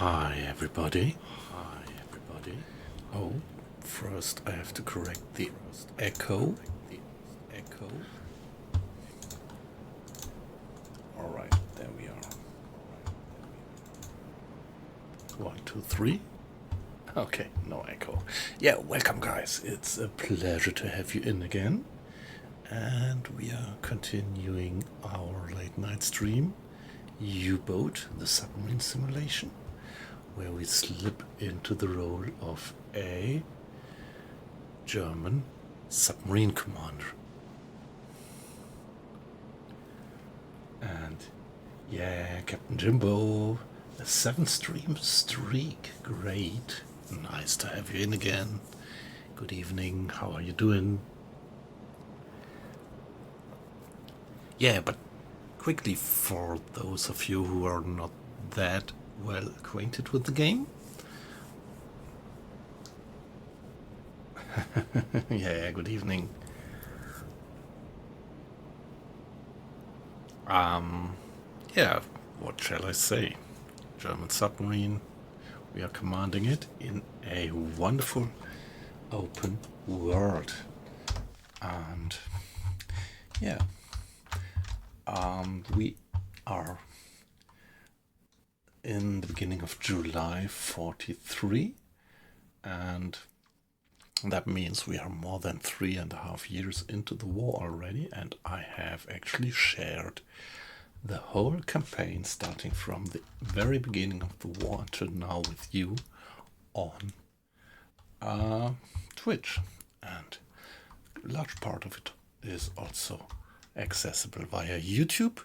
Hi everybody. Hi everybody. Oh, first I have to correct the echo. Alright, there we are. 1, 2, 3. Okay, no echo. Yeah, welcome guys. It's a pleasure to have you in again. And we are continuing our late night stream, U-Boat, the submarine simulation, where we slip into the role of a German submarine commander. And yeah, Captain Jimbo, a 7-stream streak. Great. Nice to have you in again. Good evening. How are you doing? Yeah, but quickly, for those of you who are not that well acquainted with the game. Yeah, good evening. Yeah, what shall I say? German submarine. We are commanding it in a wonderful open world. And yeah, we are in the beginning of July 43, and that means we are more than 3.5 years into the war already, and I have actually shared the whole campaign starting from the very beginning of the war until now with you on Twitch, and a large part of it is also accessible via YouTube.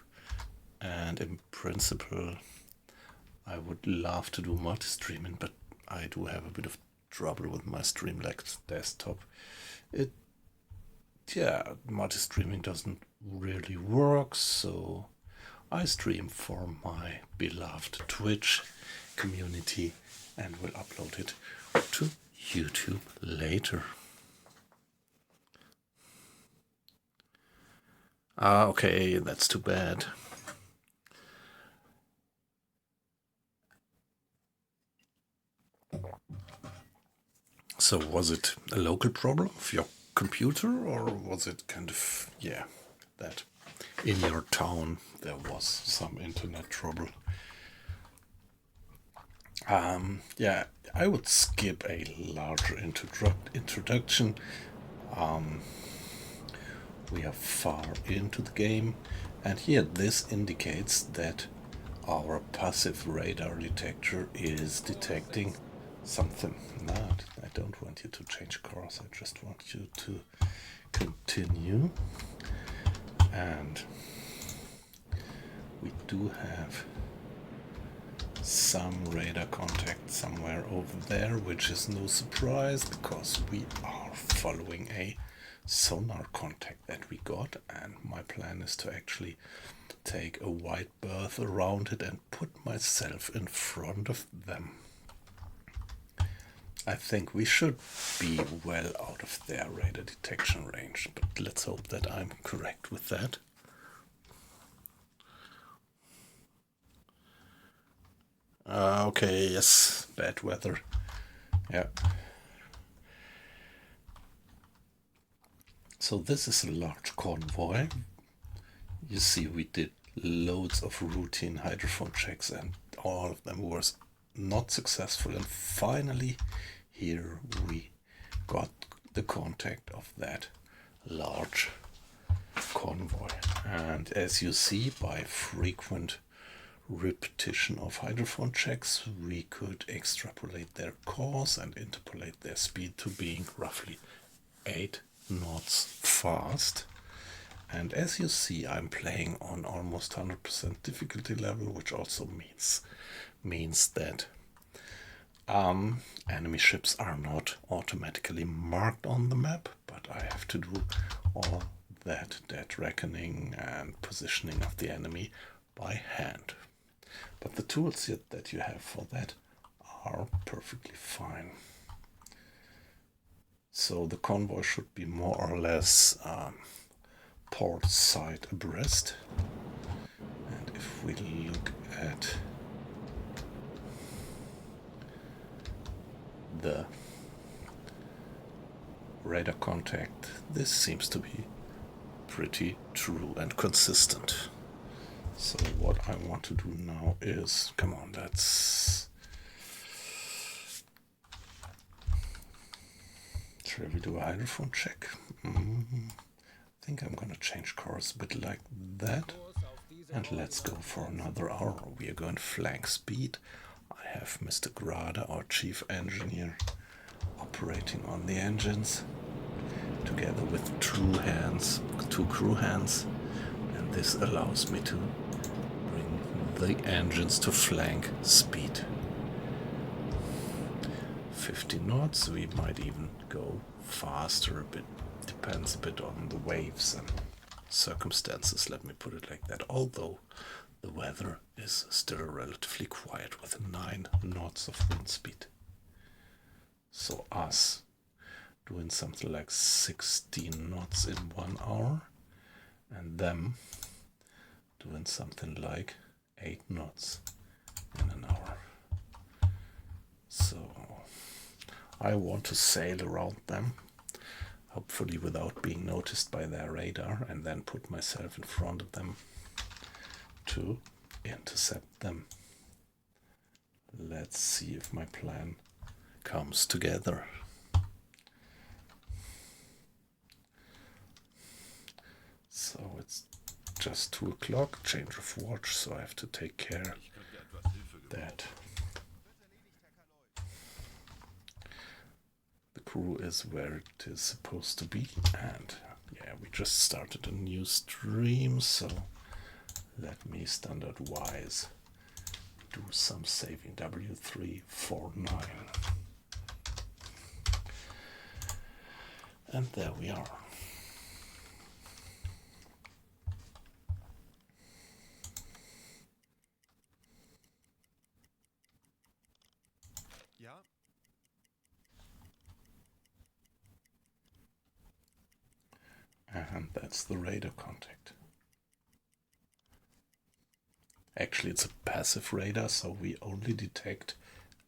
And in principle, I would love to do multi-streaming, but I do have a bit of trouble with my Streamlabs desktop. Multi-streaming doesn't really work, so I stream for my beloved Twitch community and will upload it to YouTube later. Okay, that's too bad. So was it a local problem of your computer, or was it kind of, that in your town there was some internet trouble? I would skip a larger introduction. We are far into the game, and here this indicates that our passive radar detector is detecting something. No, I don't want you to change course, I just want you to continue. And we do have some radar contact somewhere over there, which is no surprise because we are following a sonar contact that we got, and my plan is to actually take a wide berth around it and put myself in front of them. I think we should be well out of their radar detection range, but let's hope that I'm correct with that. Okay, yes, bad weather. Yeah. So this is a large convoy. You see, we did loads of routine hydrophone checks and all of them were not successful, and finally here we got the contact of that large convoy. And as you see, by frequent repetition of hydrophone checks, we could extrapolate their course and interpolate their speed to being roughly 8 knots fast. And as you see, I'm playing on almost 100% difficulty level, which also means that enemy ships are not automatically marked on the map, but I have to do all that dead reckoning and positioning of the enemy by hand. But the tools that you have for that are perfectly fine. So the convoy should be more or less port side abreast. And if we look at the radar contact. This seems to be pretty true and consistent. So what I want to do now is, come on, shall we do a hydrophone check? I think I'm gonna change course a bit like that. And let's go for another hour. We are going flank speed. I have Mr. Grada, our chief engineer, operating on the engines together with two crew hands, and this allows me to bring the engines to flank speed. 50 knots, we might even go faster a bit, depends a bit on the waves and circumstances, let me put it like that, although the weather is still relatively quiet with 9 knots of wind speed. So us doing something like 16 knots in 1 hour, and them doing something like 8 knots in an hour. So I want to sail around them, hopefully without being noticed by their radar, and then put myself in front of them to intercept them. Let's see if my plan comes together. So it's just 2 o'clock, change of watch, so I have to take care that the crew is where it is supposed to be. And yeah, we just started a new stream, so let me standard wise do some saving. W349, and there we are. And that's the radar contact. Actually, it's a passive radar, so we only detect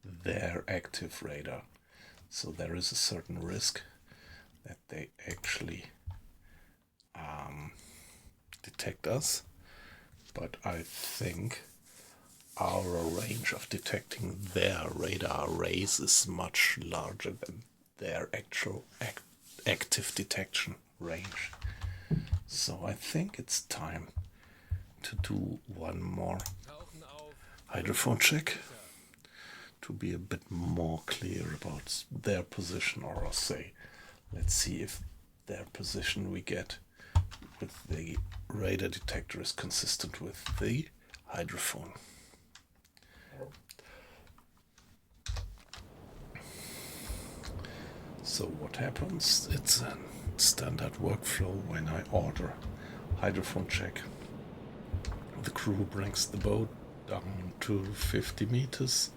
their active radar. So there is a certain risk that they actually detect us. But I think our range of detecting their radar rays is much larger than their actual active detection range. So I think it's time to do one more hydrophone check to be a bit more clear about their position, or I'll say, let's see if their position we get with the radar detector is consistent with the hydrophone. So what happens? It's a standard workflow when I order hydrophone check. The crew brings the boat down to 50 meters,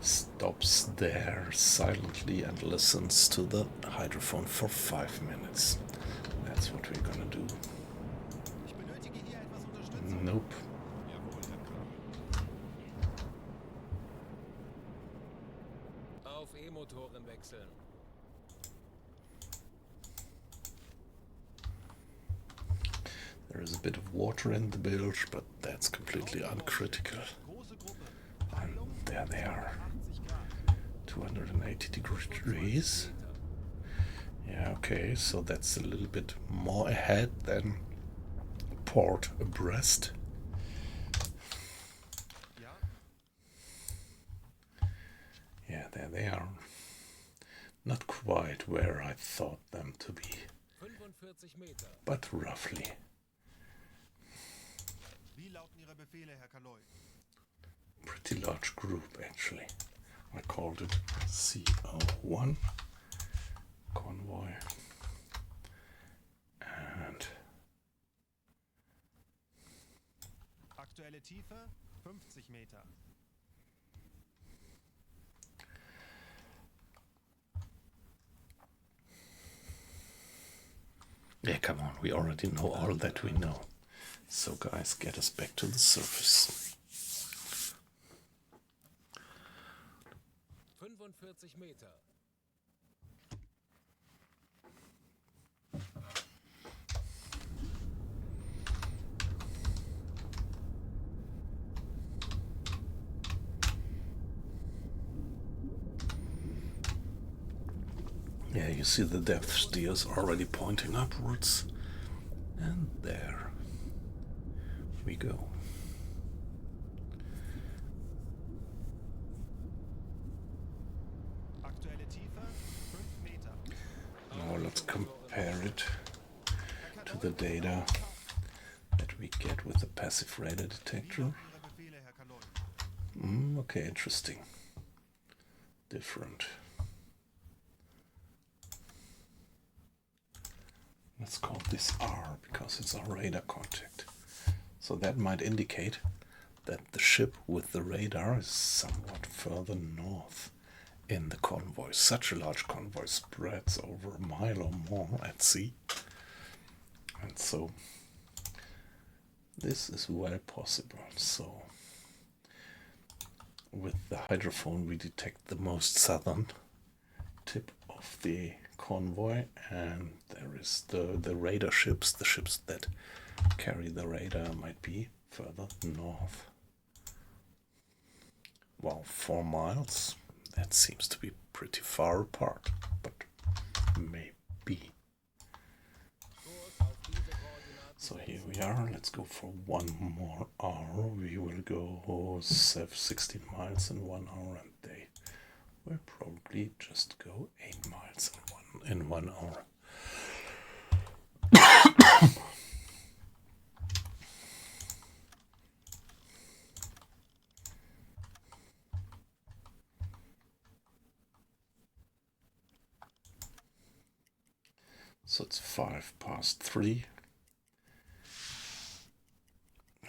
stops there silently and listens to the hydrophone for 5 minutes. That's what we're gonna do. Nope. Auf E-Motoren wechseln. There is a bit of water in the bilge, but that's completely uncritical. And there they are. 280 degrees. Yeah, okay, so that's a little bit more ahead than port abreast. Yeah, there they are. Not quite where I thought them to be, but roughly. Pretty large group, actually. I called it CO1 Convoy, and aktuelle Tiefe 50 Meter. yeah, come on, we already know all that we know. So guys, get us back to the surface. 45 Meter. Yeah, you see the depth steers already pointing upwards. And there we go. Aktuelle Tiefe 5 Meter. Now let's compare it to the data that we get with the passive radar detector. Ihre Befehle, Herr Kalon. Okay, interesting. Different. Let's call this R because it's our radar contact. So that might indicate that the ship with the radar is somewhat further north in the convoy. Such a large convoy spreads over a mile or more at sea. And so this is well possible. So with the hydrophone we detect the most southern tip of the convoy, and there is the radar ships, the ships that carry the radar might be further north. Well, 4 miles, that seems to be pretty far apart, but maybe. So here we are, let's go for 1 more hour. We will go 16 miles in 1 hour, and they will probably just go 8 miles in 1 hour. So it's 3:05.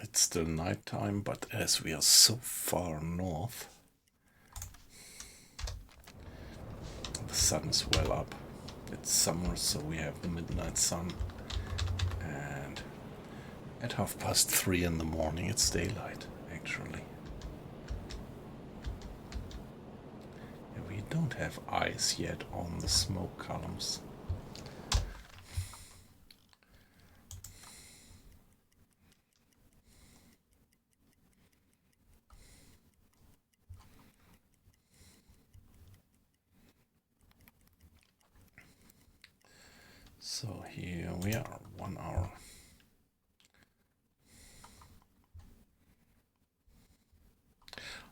It's still nighttime, but as we are so far north, the sun is well up. It's summer, so we have the midnight sun, and at 3:30 in the morning it's daylight, actually. And we don't have ice yet on the smoke columns. So here we are, 1 hour.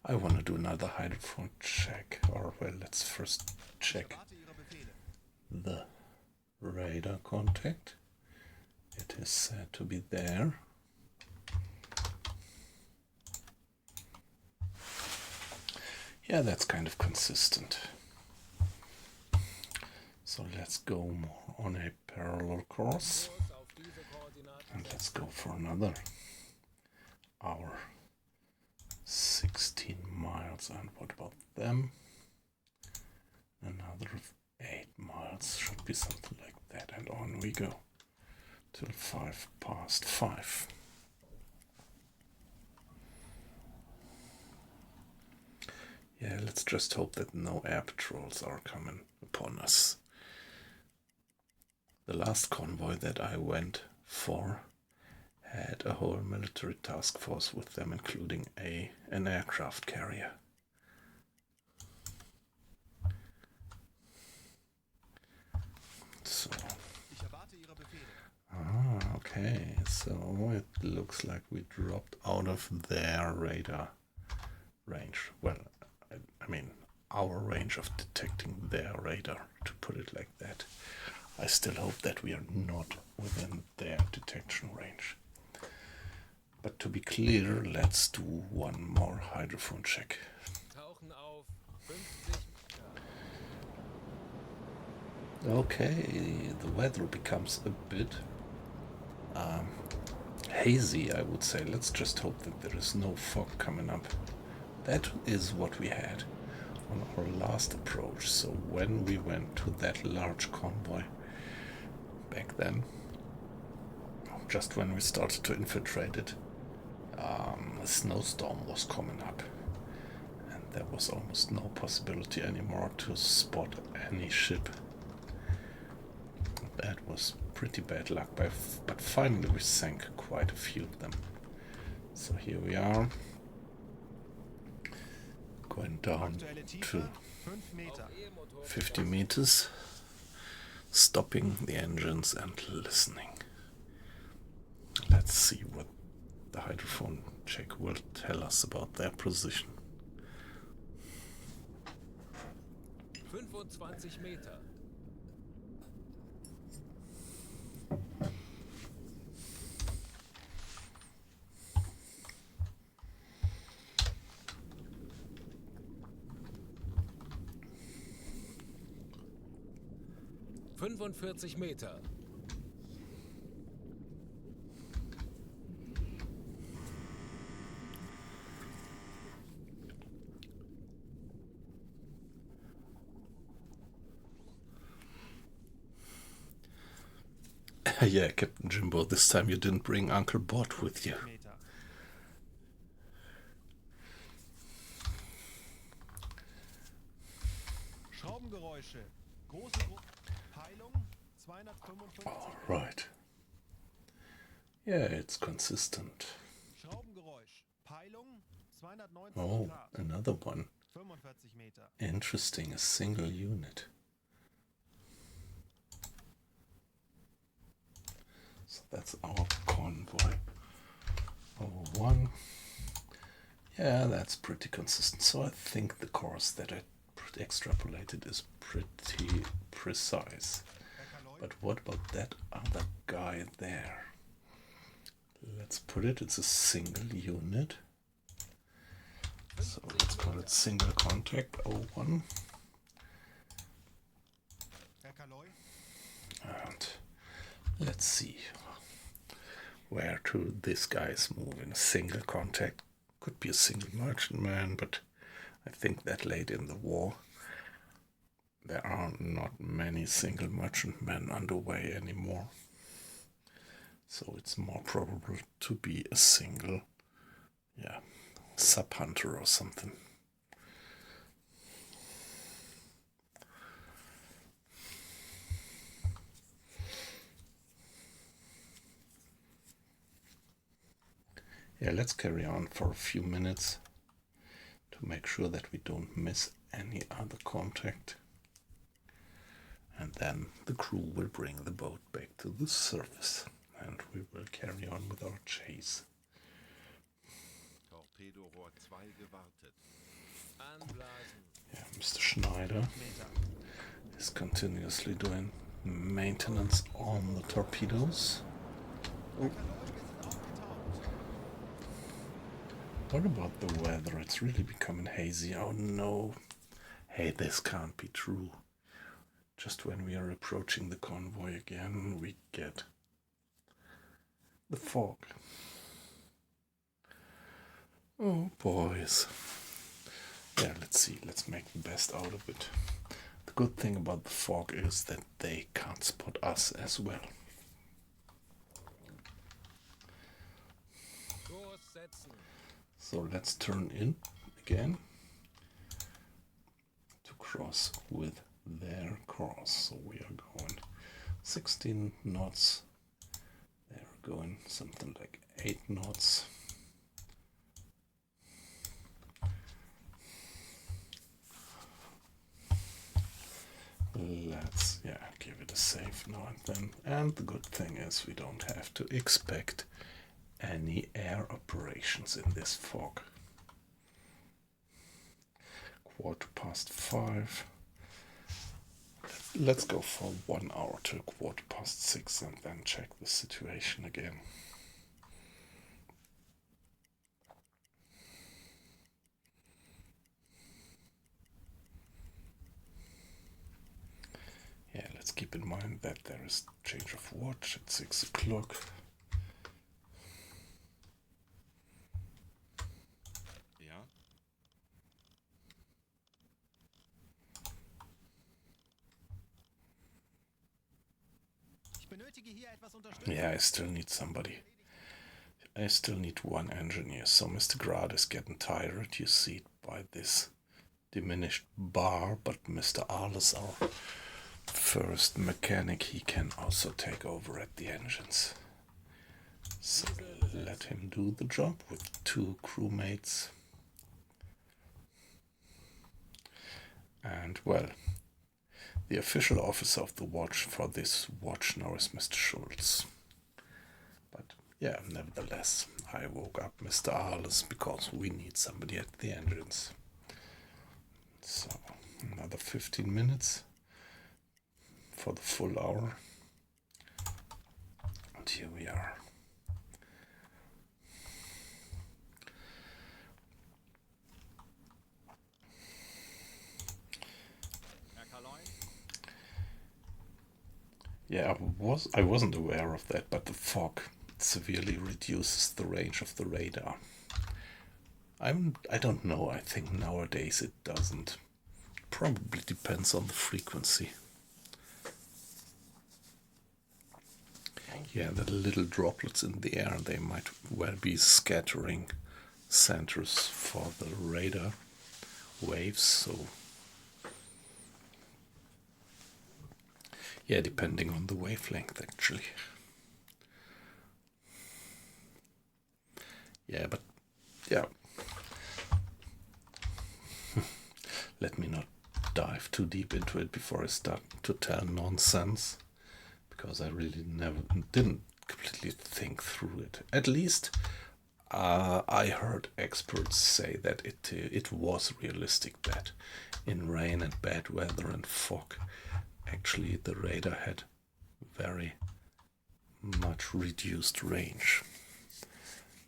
I want to do another hydrophone check, or well, let's first check Warte Ihre Befehle. the radar contact. It is said to be there. Yeah, that's kind of consistent. So let's go more on a parallel course. And let's go for another hour. 16 miles. And what about them? Another 8 miles. Should be something like that. And on we go. Till 5:05. Yeah, let's just hope that no air patrols are coming upon us. The last convoy that I went for had a whole military task force with them, including an aircraft carrier. So, Ich erwarte Ihre Befehle. okay, so it looks like we dropped out of their radar range. Well, I mean, our range of detecting their radar, to put it like that. I still hope that we are not within their detection range. But to be clear, let's do one more hydrophone check. Tauchen auf 50 Meter. Okay, the weather becomes a bit hazy, I would say. Let's just hope that there is no fog coming up. That is what we had on our last approach. So when we went to that large convoy back then, just when we started to infiltrate it, a snowstorm was coming up. And There was almost no possibility anymore to spot any ship. That was pretty bad luck, but finally we sank quite a few of them. So here we are, going down Aktuelle to Tiefe 5 Meter. 50 meters, stopping the engines and listening. Let's see what the hydrophone check will tell us about their position. 25 Meter. Meter. Yeah, Captain Jimbo, this time you didn't bring Uncle Bot with you. Meter. Schraubengeräusche. Große Peilung 255. All right. Yeah, it's consistent. Schraubengeräusch. Peilung 290 Oh, Grad. another one. 45 Meter. Interesting, a single unit. So that's our convoy. 01. Yeah, that's pretty consistent. So I think the course that I extrapolated is pretty precise. But what about that other guy there? Let's put it, it's a single unit. So let's call it single contact 01. Herr Kaloi. And let's see where to this guy's move in a single contact. Could be a single merchantman, but I think that late in the war there are not many single merchantmen underway anymore. So it's more probable to be a single, sub-hunter or something. Yeah, let's carry on for a few minutes to make sure that we don't miss any other contact. And then the crew will bring the boat back to the surface and we will carry on with our chase. Torpedorohr 2 gewartet. Anblasen. Yeah, Mr. Schneider is continuously doing maintenance on the torpedoes. Oh. What about the weather? It's really becoming hazy. Oh no. Hey, this can't be true. Just when we are approaching the convoy again, we get the fog. Oh, boys. Yeah, let's see. Let's make the best out of it. The good thing about the fog is that they can't spot us as well. Kurs setzen. So let's turn in again to cross with their course. So we are going 16 knots. They're going something like 8 knots. Let's give it a safe now and then. And the good thing is we don't have to expect any air operations in this fog. 5:15. Let's go for 1 hour till 6:15 and then check the situation again. Yeah, let's keep in mind that there is change of watch at 6 o'clock. Ja? Ich benötige hier etwas Unterstützung. Yeah, I still need somebody. I still need one engineer. So Mr. Grad is getting tired. You see it by this diminished bar, but Mr. Arles, our first mechanic, he can also take over at the engines. So let him do the job with 2 crewmates. And well, the official officer of the watch for this watch now is Mr. Schultz. But yeah, nevertheless, I woke up Mr. Arles because we need somebody at the engines. So another 15 minutes for the full hour. And here we are. Yeah, I wasn't aware of that, but the fog severely reduces the range of the radar. I don't know, I think nowadays it doesn't. Probably depends on the frequency. Yeah, the little droplets in the air, they might well be scattering centers for the radar waves, so yeah, depending on the wavelength actually. Yeah, but yeah. Let me not dive too deep into it before I start to tell nonsense, because I really didn't completely think through it. At least I heard experts say that it was realistic that in rain and bad weather and fog, actually the radar had very much reduced range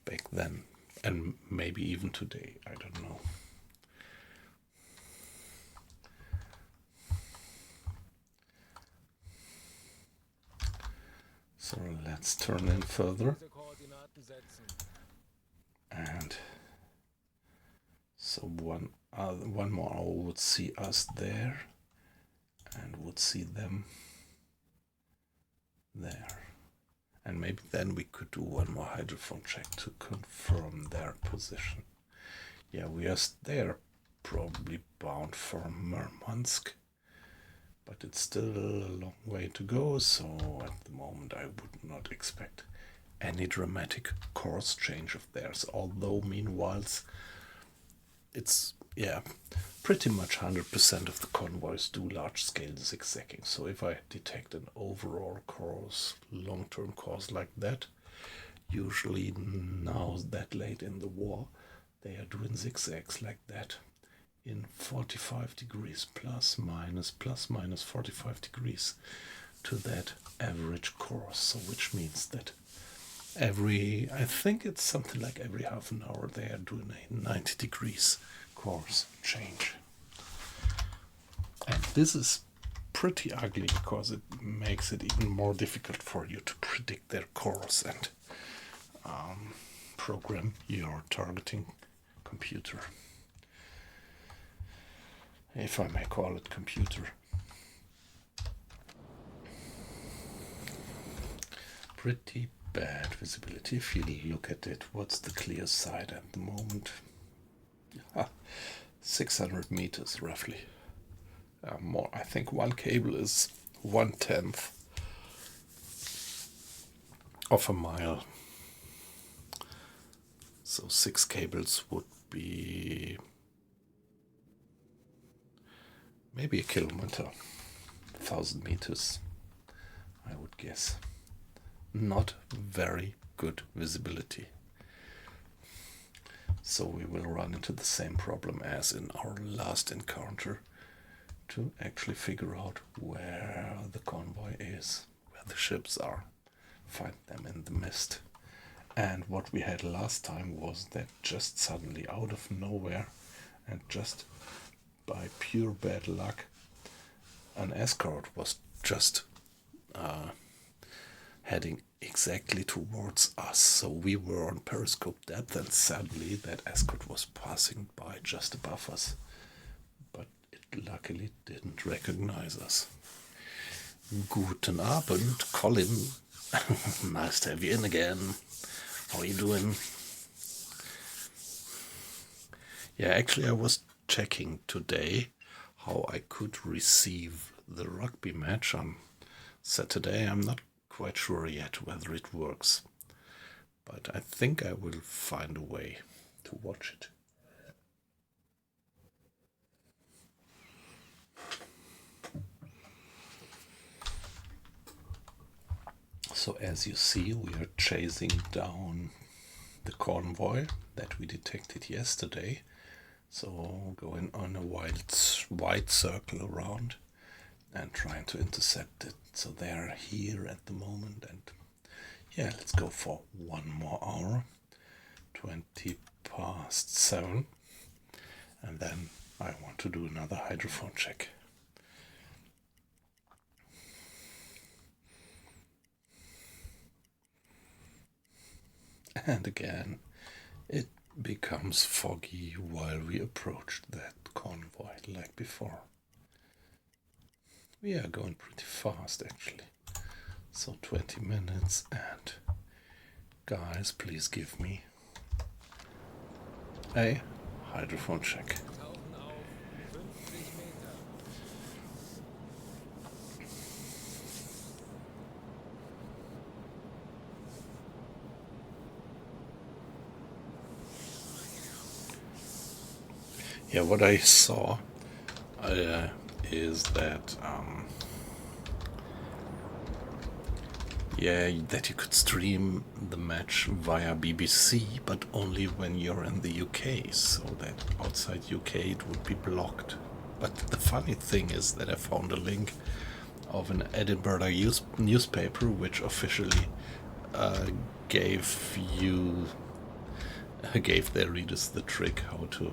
back then, and maybe even today, I don't know. So let's turn in further. And so one more hour would see us there and would see them there. And maybe then we could do one more hydrophone check to confirm their position. Yeah, they are probably bound for Murmansk, but it's still a long way to go, so at the moment I would not expect any dramatic course change of theirs, although meanwhile it's pretty much 100% of the convoys do large-scale zigzagging. So if I detect an overall course, long-term course like that, usually now that late in the war, they are doing zigzags like that in 45 degrees, plus minus 45 degrees to that average course. So which means that I think it's something like every half an hour they are doing a 90 degrees course change. And this is pretty ugly because it makes it even more difficult for you to predict their course and program your targeting computer, if I may call it computer. Pretty bad visibility if you look at it. What's the clear side at the moment? 600 meters roughly. More, I think one cable is 1/10 of a mile. So 6 cables would be maybe a kilometer, 1,000 meters, I would guess. Not very good visibility. So we will run into the same problem as in our last encounter to actually figure out where the convoy is, where the ships are, find them in the mist. And what we had last time was that just suddenly out of nowhere and just by pure bad luck, an escort was just heading exactly towards us. So we were on periscope depth and suddenly that escort was passing by just above us. But it luckily didn't recognize us. Guten Abend, Colin. Nice to have you in again. How are you doing? Yeah, actually I was checking today how I could receive the rugby match on Saturday. I'm not quite sure yet whether it works, but I think I will find a way to watch it. So as you see, we are chasing down the convoy that we detected yesterday. So going on a wide circle around and trying to intercept it. So they're here at the moment, and yeah, let's go for 1 more hour, 7:20, and then I want to do another hydrophone check. And again, it becomes foggy while we approach that convoy like before. We are going pretty fast actually. So 20 minutes, and guys, please give me a hydrophone check. Tauchen auf 50 Meter. Yeah, what I saw is that that you could stream the match via BBC, but only when you're in the UK, so that outside UK it would be blocked. But the funny thing is that I found a link of an Edinburgh newspaper which officially gave their readers the trick how to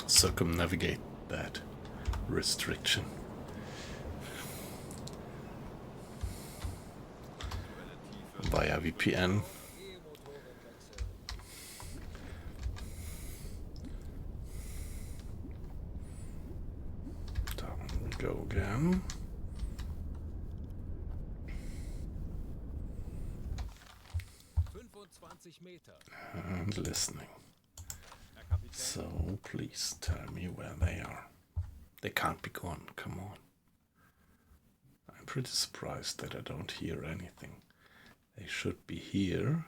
circumnavigate that restriction. Via VPN. E-Motoren wechseln. Down we go again. Meter. And listening. Herr Kapitän. So please tell me where they are. They can't be gone, come on. I'm pretty surprised that I don't hear anything. They should be here,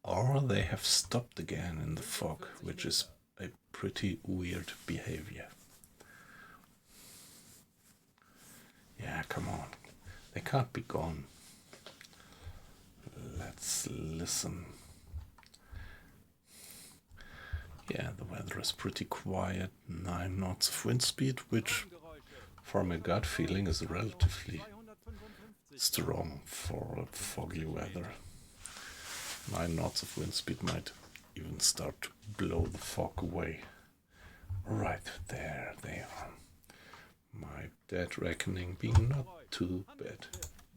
or they have stopped again in the fog, which is a pretty weird behavior. Yeah, come on. They can't be gone. Let's listen. Yeah, the weather is pretty quiet. 9 knots of wind speed, which for my gut feeling is relatively strong for a foggy weather. 9 knots of wind speed might even start to blow the fog away. Right there they are. My dead reckoning being not too bad.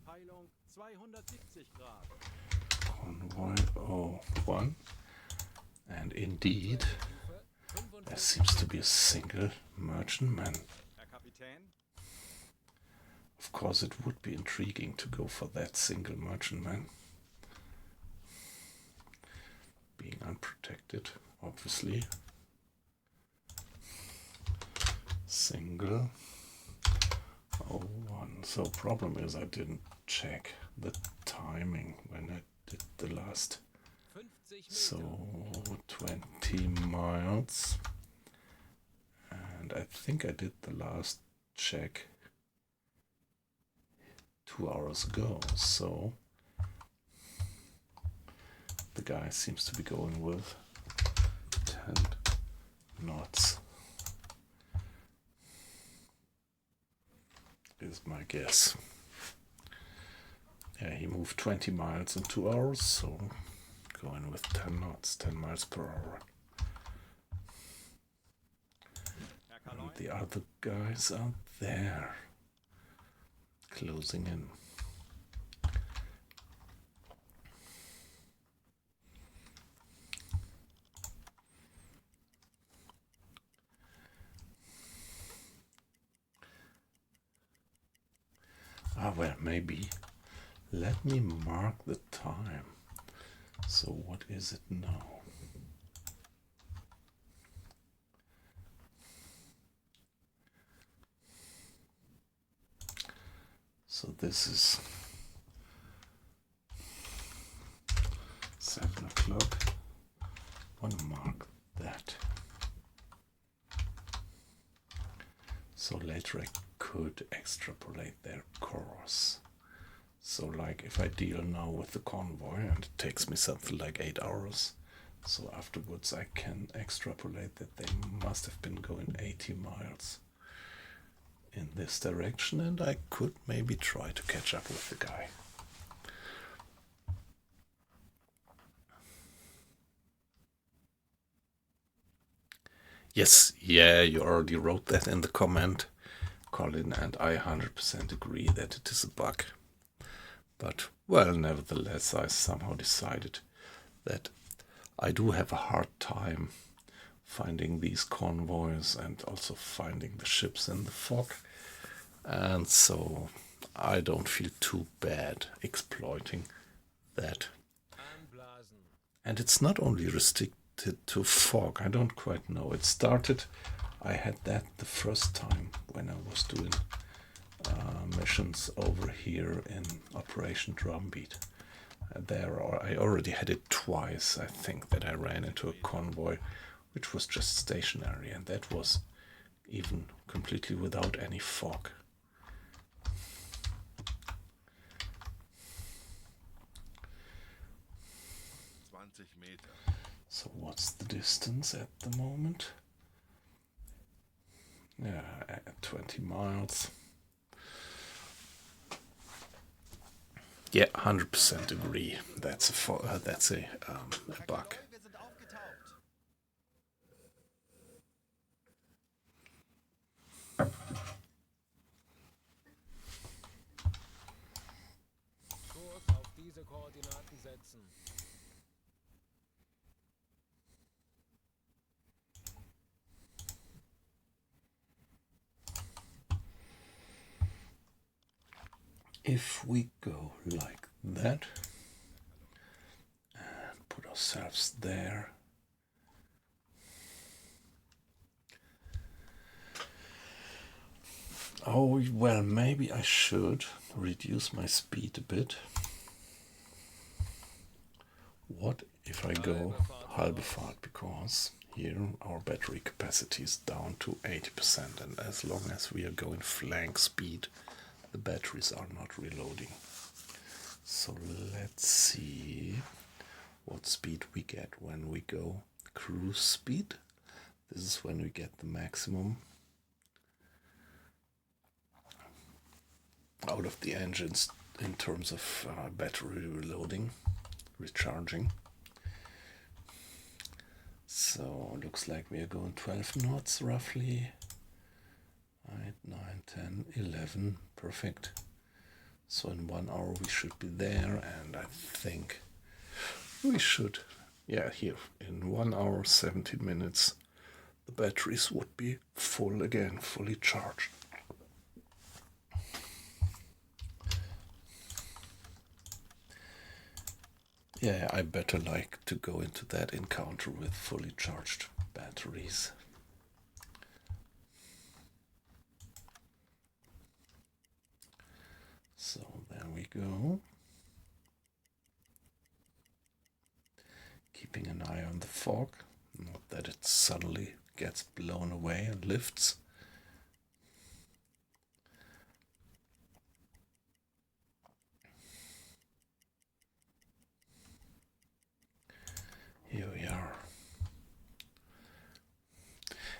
Peilung 270 Grad. Convoy 01. And indeed, there seems to be a single merchantman. Herr Kapitän. Of course, it would be intriguing to go for that single merchantman. Being unprotected, obviously. Single 01. So problem is I didn't check the timing when I did the last. 50 Meter. So 20 miles. And I think I did the last check 2 hours ago. So the guy seems to be going with 10 knots. Is my guess. Yeah, he moved 20 miles in 2 hours, so going with 10 knots, 10 miles per hour. And the other guys are there, closing in. Ah, well, maybe. Let me mark the time. So what is it now? So this is 7 o'clock. I want to mark that. So later I could extrapolate their course. So like if I deal now with the convoy and it takes me something like 8 hours, so afterwards I can extrapolate that they must have been going 80 miles in this direction, and I could maybe try to catch up with the guy. Yes, yeah, you already wrote that in the comment, Colin, and I 100% agree that it is a bug. But, well, nevertheless, I somehow decided that I do have a hard time finding these convoys and also finding the ships in the fog. And so I don't feel too bad exploiting that. Anblasen. And it's not only restricted to fog, I don't quite know. It started, I had that the first time when I was doing missions over here in Operation Drumbeat. I already had it twice, I think, that I ran into a convoy which was just stationary, and that was even completely without any fog. So what's the distance at the moment? Yeah, 20 miles. Yeah, 100% agree. That's a bug. Wir sind aufgetaucht. Kurs auf diese Koordinaten setzen. If we go like that and put ourselves there, oh well, maybe I should reduce my speed a bit. What if I go halbe Fahrt, because here our battery capacity is down to 80%, and as long as we are going flank speed, the batteries are not reloading. So let's see what speed we get when we go cruise speed. This is when we get the maximum out of the engines in terms of battery reloading, recharging. So looks like we are going 12 knots roughly. 8, 9, 10, 11, perfect. So in 1 hour we should be there, and I think we should, yeah, here in 1 hour 17 minutes the batteries would be full again, fully charged. Yeah, I better like to go into that encounter with fully charged batteries. So there we go. Keeping an eye on the fog, not that it suddenly gets blown away and lifts. Here we are.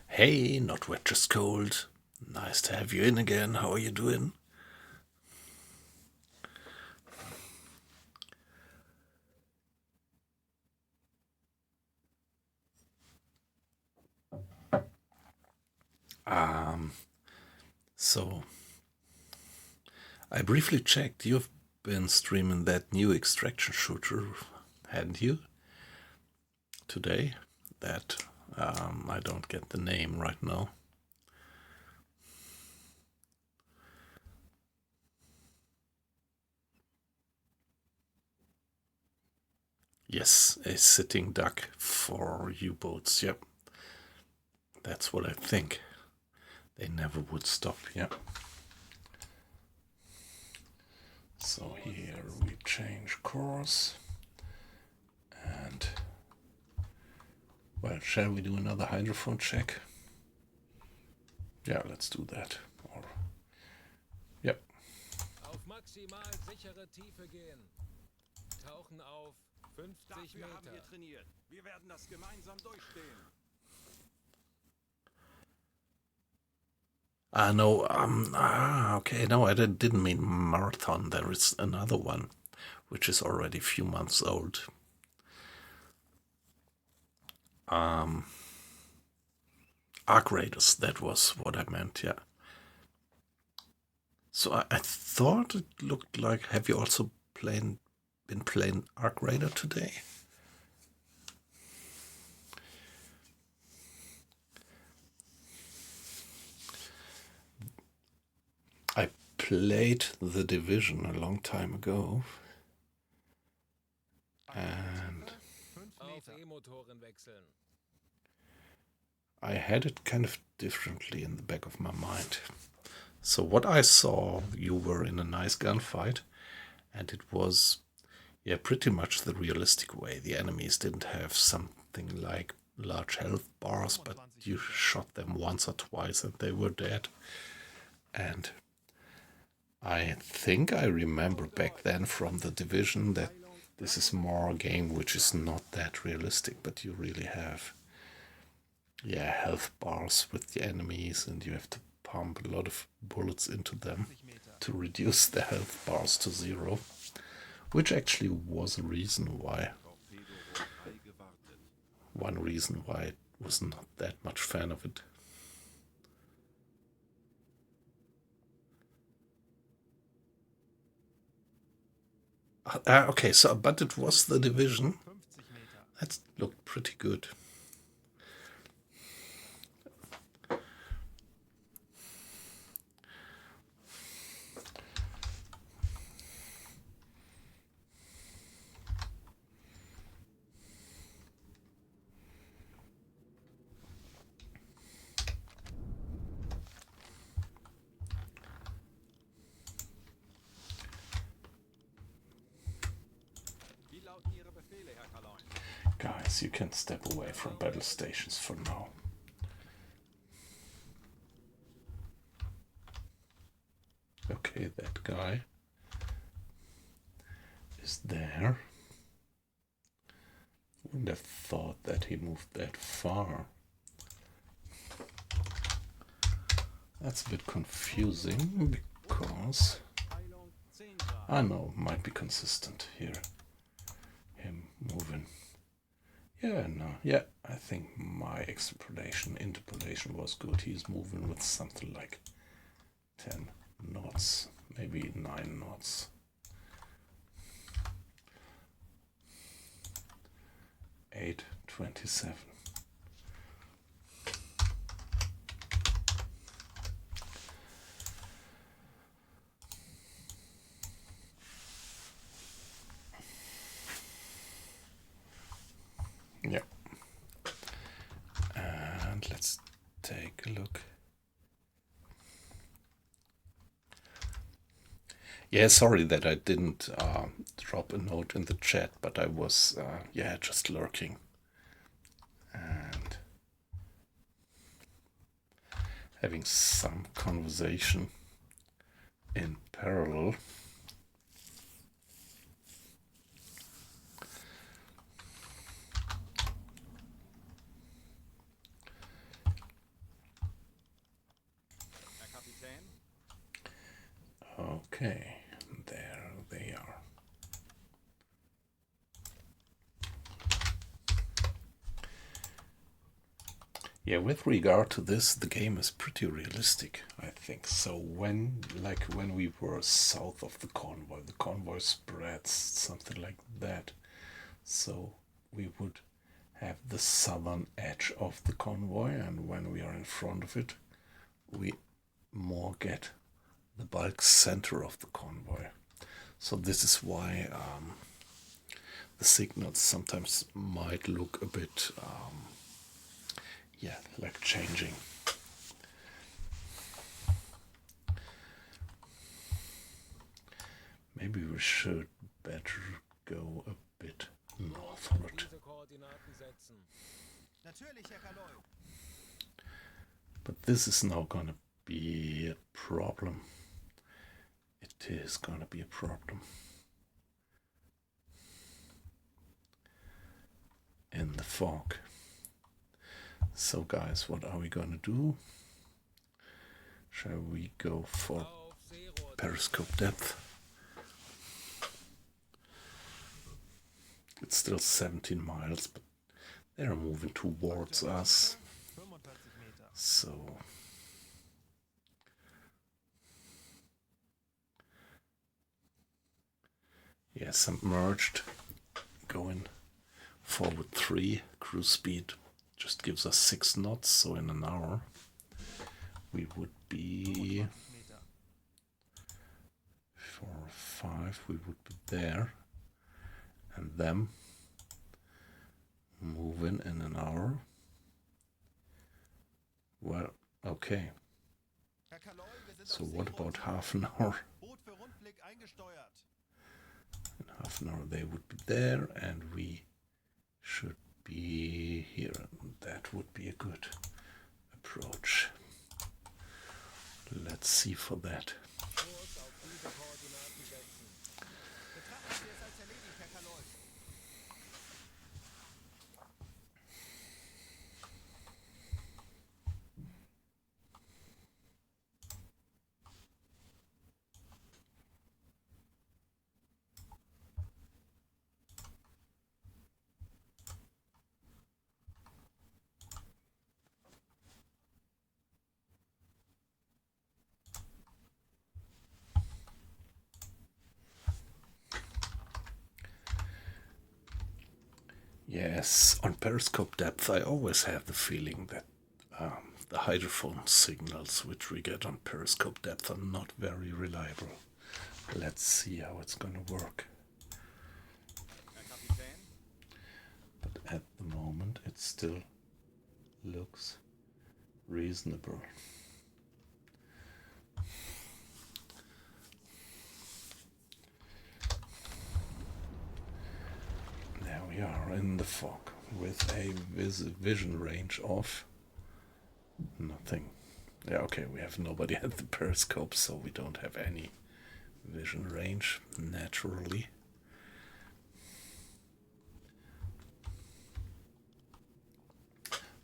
Hey, not wet, just cold. Nice to have you in again. How are you doing? So I briefly checked. You've been streaming that new extraction shooter, hadn't you? Today, that I don't get the name right now. Yes, a sitting duck for U-boats. Yep, that's what I think. They never would stop. Yep. So here we change course. And, well, shall we do another hydrophone check? Yeah, let's do that. Or, yep. Auf maximal sichere Tiefe gehen. Tauchen auf 50 Dafür haben wir Meter. trainiert. Wir werden das gemeinsam durchstehen. No, okay, no, I didn't mean marathon. There is another one, which is already a few months old. Arc Raiders, that was what I meant, yeah. So I thought it looked like, have you also been playing Arc Raider today? I played The Division a long time ago. And 5 Auf Meter. E-Motoren wechseln. I had it kind of differently in the back of my mind. So what I saw, you were in a nice gunfight, and it was, yeah, pretty much the realistic way. The enemies didn't have something like large health bars, but you shot them once or twice and they were dead. And I think I remember back then from The Division that this is more a game which is not that realistic, but you really have, yeah, health bars with the enemies, and you have to pump a lot of bullets into them 50 Meter. to reduce the health bars to 0, which actually was a reason why, Torpedo Rot 3 gewartet. one reason why I was not that much fan of it. Okay, so, but it was The Division. 50 Meter. That looked pretty good. Wie lauten Ihre Befehle, Herr Kaloin? Guys, you can step away from battle stations for now. Okay, that guy is there. Wouldn't have thought that he moved that far. That's a bit confusing because Teilung 10 Grad. I know might be consistent here. Him moving. Yeah, no, yeah, I think my interpolation was good. He's moving with something like 10 knots, maybe 9 knots. 8:27. Yeah. And let's take a look. Yeah, sorry that I didn't drop a note in the chat, but I was, yeah, just lurking. And having some conversation in parallel. Herr Kapitän? Okay, there they are. Yeah, with regard to this, the game is pretty realistic, I think. So when we were south of the convoy spreads something like that. So we would have the southern edge of the convoy, and when we are in front of it, we more get the bulk center of the convoy. So this is why the signals sometimes might look a bit, yeah, like changing. Maybe should better go a bit Auf northward. diese Koordinaten setzen. Natürlich, Herr Kaloi. But this is now gonna be a problem. It is gonna be a problem. In the fog. So guys, what are we gonna do? Shall we go for Auf Seerohr. periscope depth? It's still 17 miles, but they're moving towards us. 45 Meter. So yeah, submerged, going forward 3, cruise speed just gives us 6 knots, so in an hour we would be 25 Meter. 4 or 5, we would be there, and them moving in an hour. Well, okay, Herr Kaloi, wir sind so auf what Seerohr about half an hour? Boot für Rundblick eingesteuert. In half an hour they would be there, and we should be here. That would be a good approach. Let's see for that. Kurs auf diese Koordinaten setzen. Betrachten Sie es als erledigt, Herr Kaloi. Yes, on periscope depth I always have the feeling that the hydrophone signals which we get on periscope depth are not very reliable. Let's see how it's gonna work. Herr Kapitän, But at the moment it still looks reasonable. There we are in the fog with a vision range of nothing. Yeah, okay, we have nobody at the periscope, so we don't have any vision range, naturally.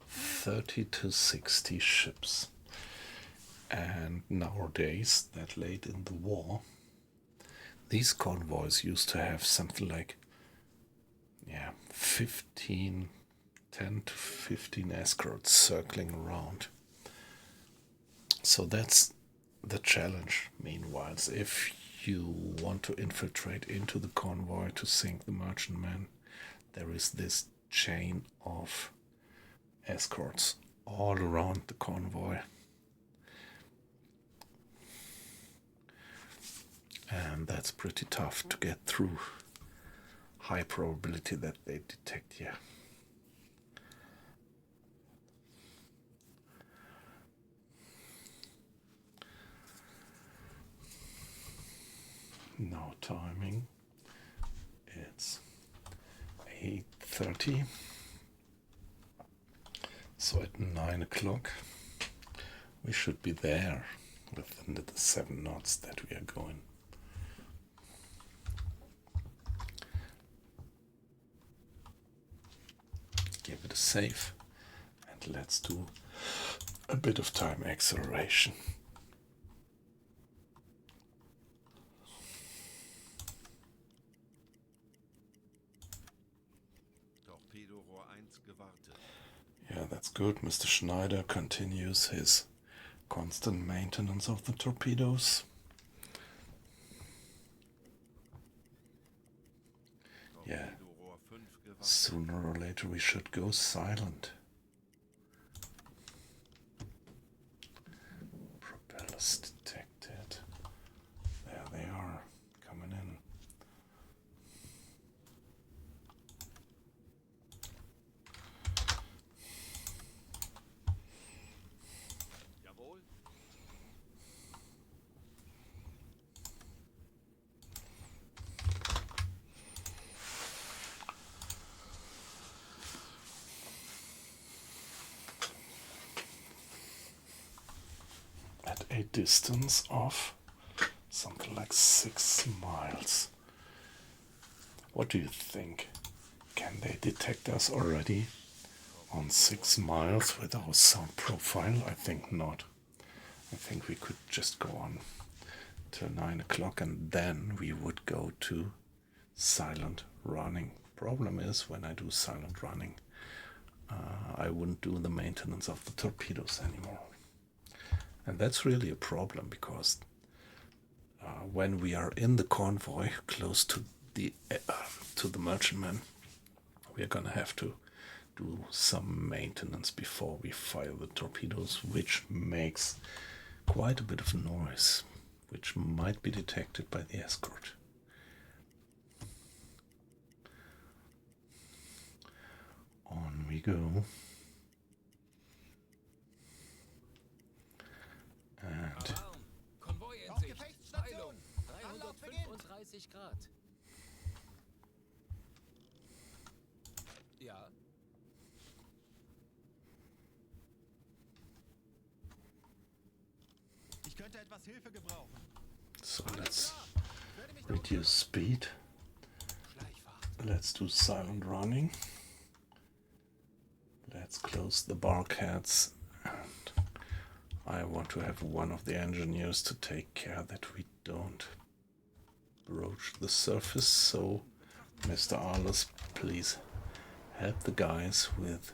$30 to 60 ships. And nowadays, that late in the war, these convoys used to have something like 10 to 15 escorts circling around. So that's the challenge, meanwhile. If you want to infiltrate into the convoy to sink the merchantman, there is this chain of escorts all around the convoy. And that's pretty tough to get through. High probability that they detect you. Now timing, it's 8:30. So at 9 o'clock we should be there within the 7 knots that we are going. Give it a save and let's do a bit of time acceleration. Torpedorohr 1 gewartet. Yeah, that's good. Mr. Schneider continues his constant maintenance of the torpedoes. Yeah, Torpedorohr 5 gewartet. sooner or later we should go silent. Propellers detected. There they are, coming in. Jawohl. a distance of something like 6 miles. What do you think? Can they detect us already on 6 miles with our sound profile? I think not. I think we could just go on till 9 o'clock and then we would go to silent running. Problem is, when I do silent running, I wouldn't do the maintenance of the torpedoes anymore. And that's really a problem, because when we are in the convoy close to the merchantman, we are going to have to do some maintenance before we fire the torpedoes, which makes quite a bit of noise, which might be detected by the escort. On we go. And Alarm! Konvoi in Auf Sicht. Gefechtsstation! Heilung! Anlauf beginnt! 335 Grad. Ja. Ich könnte etwas Hilfe gebrauchen. so let's Ich werde mich reduce speed. Schleichfahrt. Let's do silent running. Let's close the bulkheads, and I want to have one of the engineers to take care that we don't broach the surface. So, Mr. Arles, please help the guys with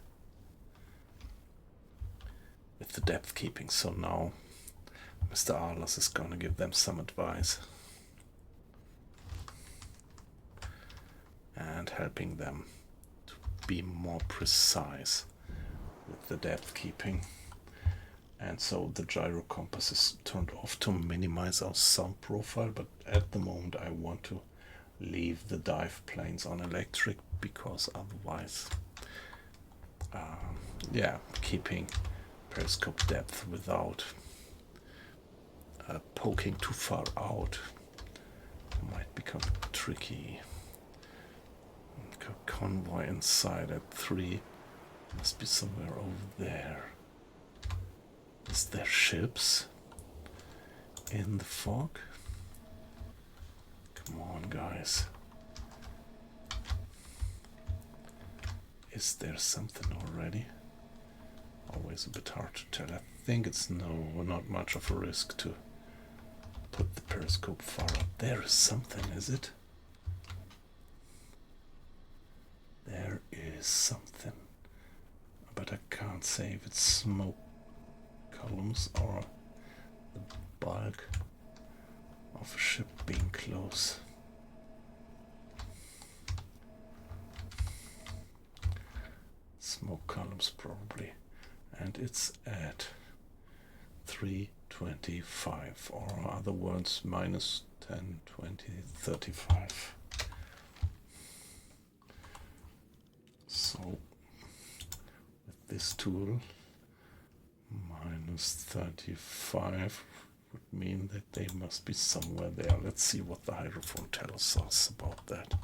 the depth keeping. So now Mr. Arles is going to give them some advice and helping them to be more precise with the depth keeping. And so the gyro compass is turned off to minimize our sound profile, but at the moment I want to leave the dive planes on electric, because otherwise keeping periscope depth without poking too far out might become tricky. Convoy inside at 3 must be somewhere over there. Is there ships in the fog? Come on, guys. Is there something already? Always a bit hard to tell. I think it's not much of a risk to put the periscope far out. There is something, is it? There is something. But I can't say if it's smoke columns or the bulk of a ship being close. Smoke columns probably, and it's at 325, or other words, minus 10, 20, 35. So with this tool, minus 35 would mean that they must be somewhere there. Let's see what the hydrophone tells us about that.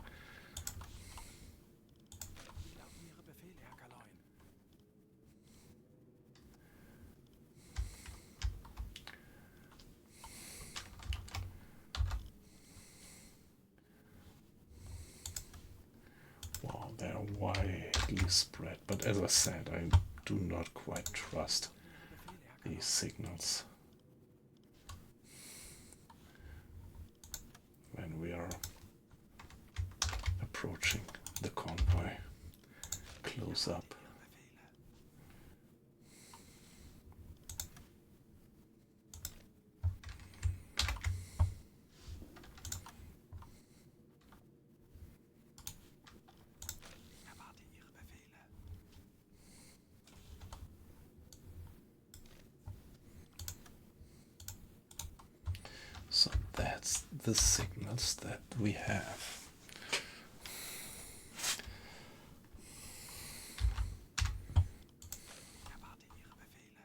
Wie lauten Ihre Befehle, Herr Kaloin? Wow, they're widely spread, but as I said, I do not quite trust these signals when we are approaching the convoy close up. Ich erwarte Ihre Befehle. So that's the signals that we have. Ich erwarte Ihre Befehle.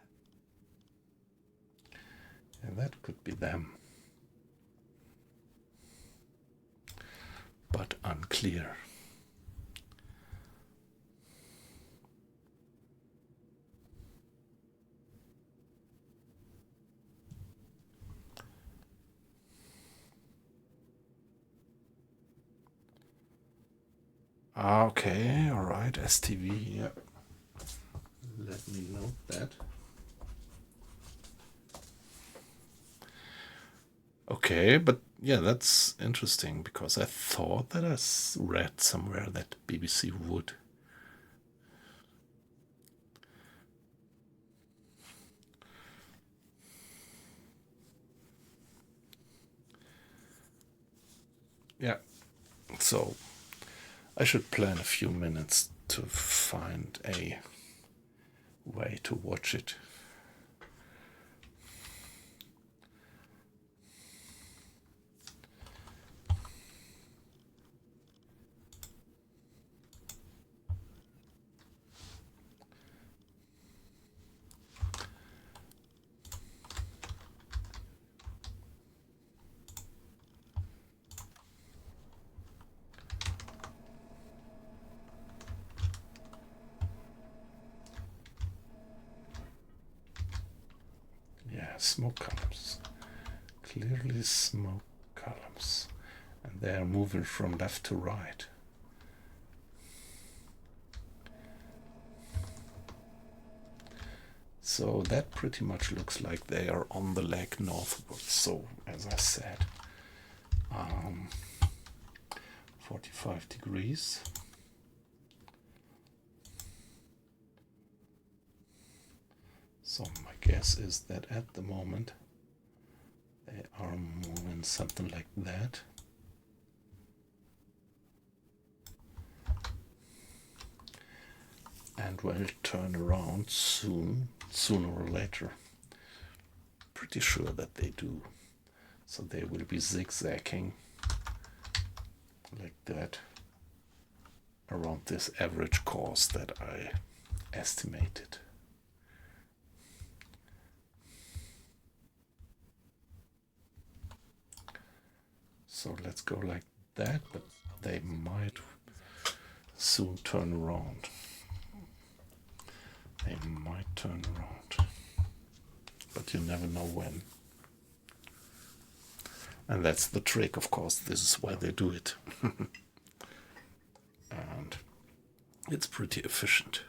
And that could be them. But unclear. Okay, alright, STV, yeah. Let me note that. Okay, but yeah, that's interesting because I thought that I read somewhere that BBC would. Yeah, so I should plan a few minutes to find a way to watch it. Yeah, smoke columns. Clearly smoke columns. And they are moving from left to right. So that pretty much looks like they are on the leg northward. So, as I said, 45 degrees. So my guess is that at the moment they are moving something like that. And will turn around soon, sooner or later. Pretty sure that they do. So they will be zigzagging like that around this average course that I estimated. So let's go like that, but they might soon turn around. They might turn around, but you never know when. And that's the trick, of course. This is why they do it. And it's pretty efficient.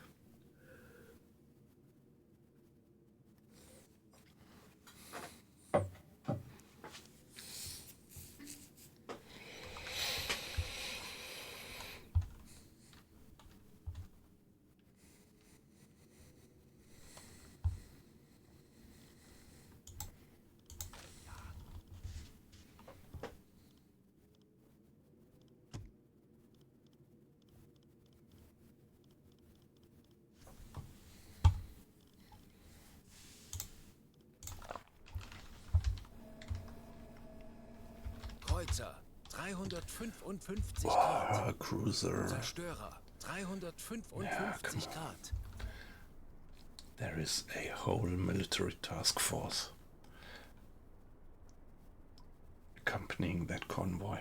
Kreuzer, 355 Grad. Oh, cruiser. Zerstörer, 355 Yeah, come on. Grad. There is a whole military task force accompanying that convoy.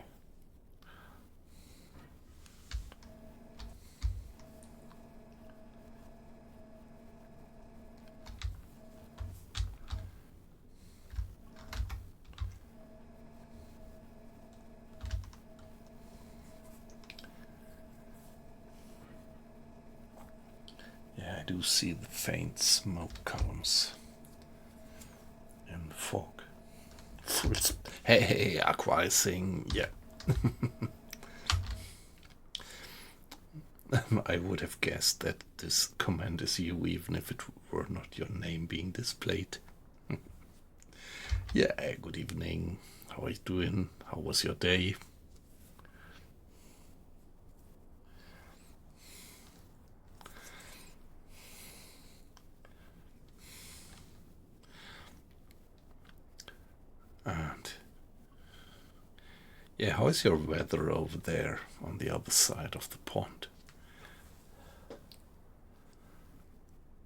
Yeah, I do see the faint smoke columns in the fog. Hey, acquiescing, yeah. I would have guessed that this command is you, even if it were not your name being displayed. Yeah, good evening. How are you doing? How was your day? And yeah, how is your weather over there on the other side of the pond?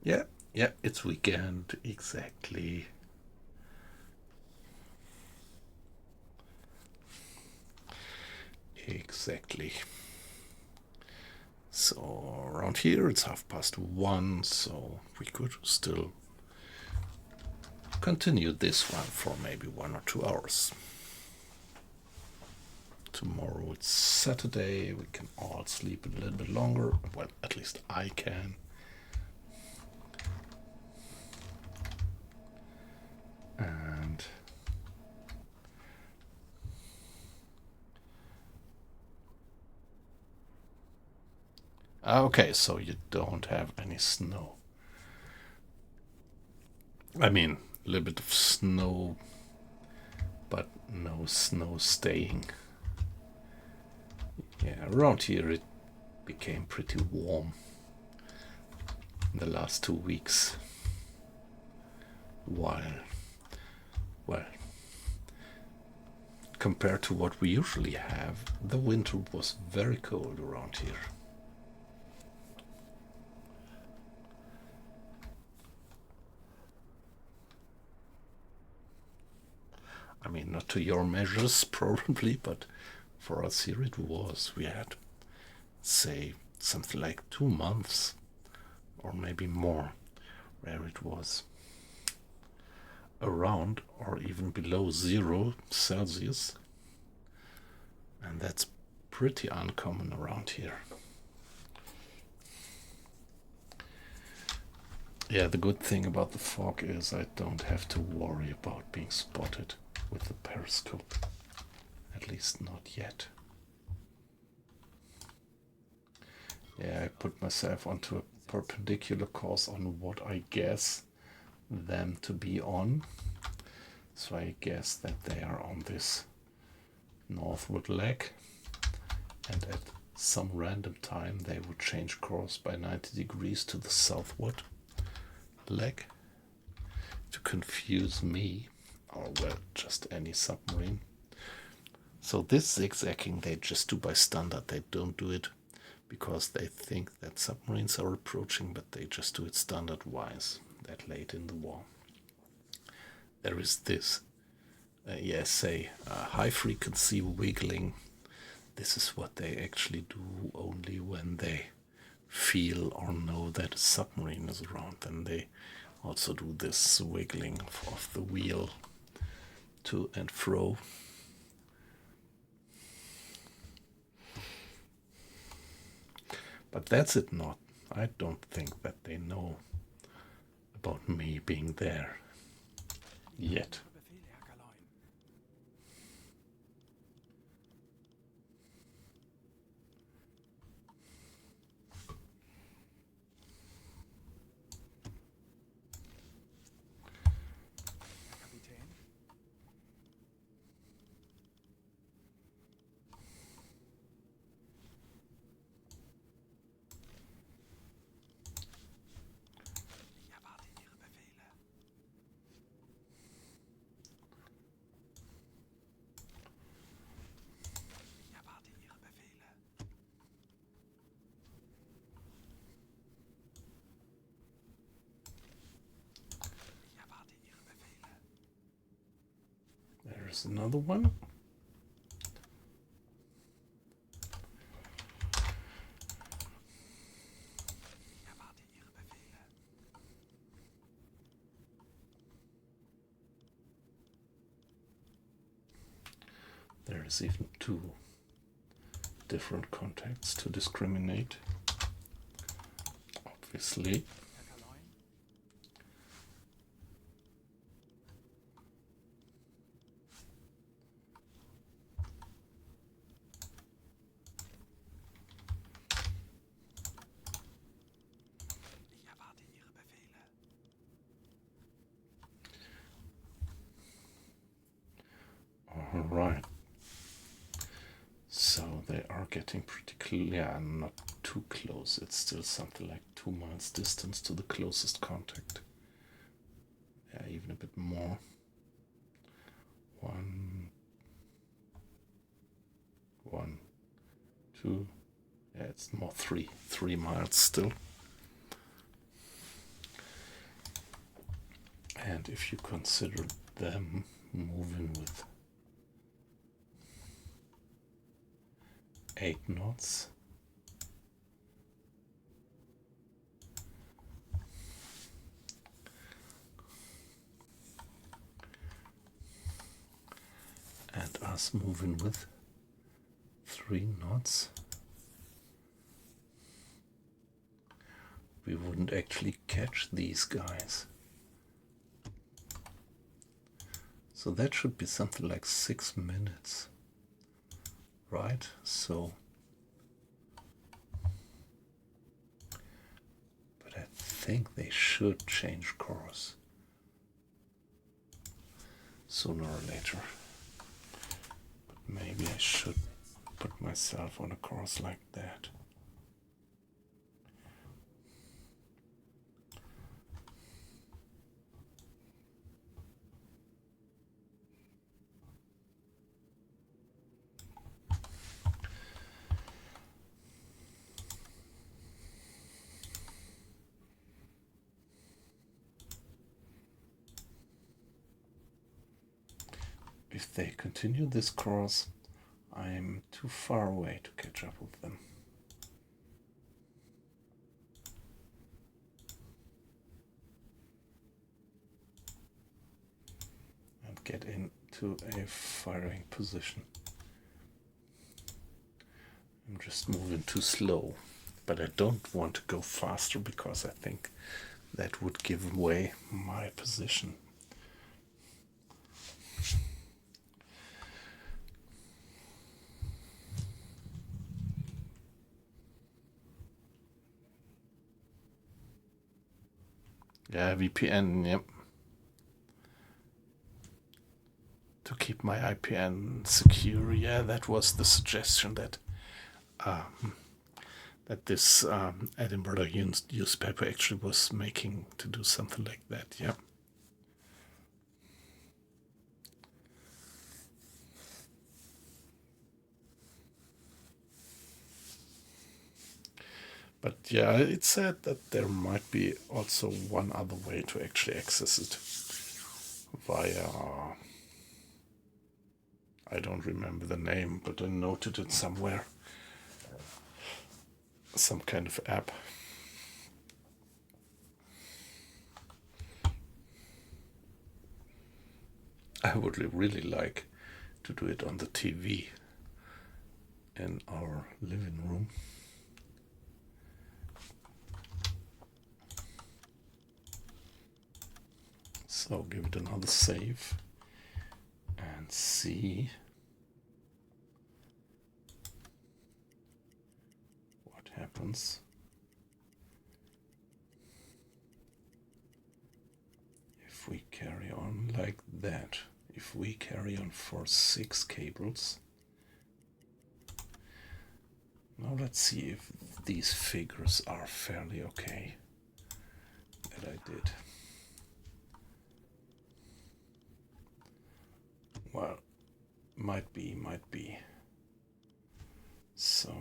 Yeah, it's weekend, exactly. Exactly. So around here it's 1:30, so we could still continue this one for maybe 1 or 2 hours. tomorrow it's Saturday. We can all sleep a little bit longer. Well, at least I can. And okay, so you don't have any snow. I mean, a little bit of snow, but no snow staying. Yeah, around here it became pretty warm in the last 2 weeks. While, well, compared to what we usually have, the winter was very cold around here. I mean, not to your measures probably, but for us here it was. We had, say, something like 2 months or maybe more where it was around or even below 0 Celsius, and that's pretty uncommon around here. Yeah, the good thing about the fog is I don't have to worry about being spotted with the periscope, at least not yet. Yeah, I put myself onto a perpendicular course on what I guess them to be on. So I guess that they are on this northward leg, and at some random time they would change course by 90 degrees to the southward leg to confuse me, or well, just any submarine. So this zigzagging they just do by standard. They don't do it because they think that submarines are approaching, but they just do it standard wise that late in the war. There is this, high frequency wiggling. This is what they actually do only when they feel or know that a submarine is around. Then they also do this wiggling of the wheel to and fro. But that's it not. I don't think that they know about me being there yet. There's another one. There's even 2 different contacts to discriminate, obviously. All right. So they are getting pretty close. Yeah, not too close. It's still something like 2 miles distance to the closest contact. Yeah, even a bit more. 1, 2. Yeah, it's more 3 miles still. And if you consider them moving with 8 knots, and us moving with 3 knots. We wouldn't actually catch these guys. So that should be something like 6 minutes, right? So, but I think they should change course sooner or later. But maybe I should put myself on a course like that. If they continue this course, I'm too far away to catch up with them. And get into a firing position. I'm just moving too slow, but I don't want to go faster because I think that would give away my position. Yeah, VPN, yep. To keep my IPN secure, yeah, that was the suggestion that this Edinburgh newspaper actually was making, to do something like that, yeah. But yeah, it said that there might be also one other way to actually access it via, I don't remember the name, but I noted it somewhere. Some kind of app. I would really like to do it on the TV in our living room. So give it another save and see what happens. If we carry on like that, if we carry on for 6 cables. Now let's see if these figures are fairly okay that I did. Well, might be. So,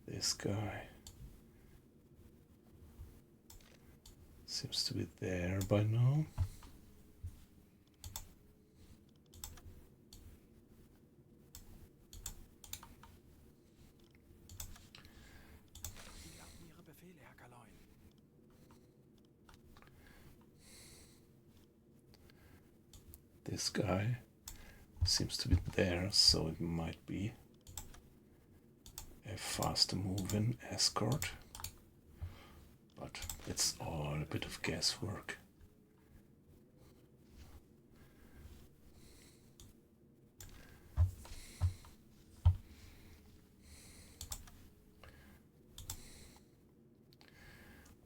this guy seems to be there by now. This guy seems to be there, so it might be a faster moving escort, but it's all a bit of guesswork.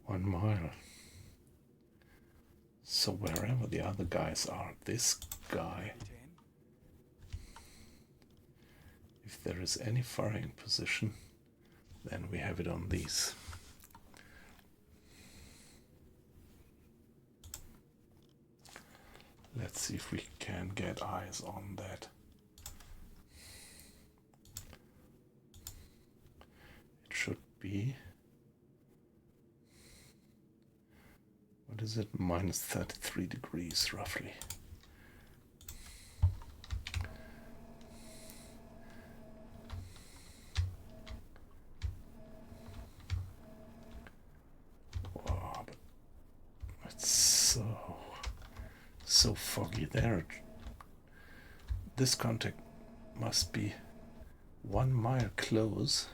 One mile. So wherever the other guys are, this guy, if there is any firing position, then we have it on these. Let's see if we can get eyes on that. It should be, what is it, minus 33 degrees roughly. Wow, but it's so foggy there. This contact must be 1 mile close.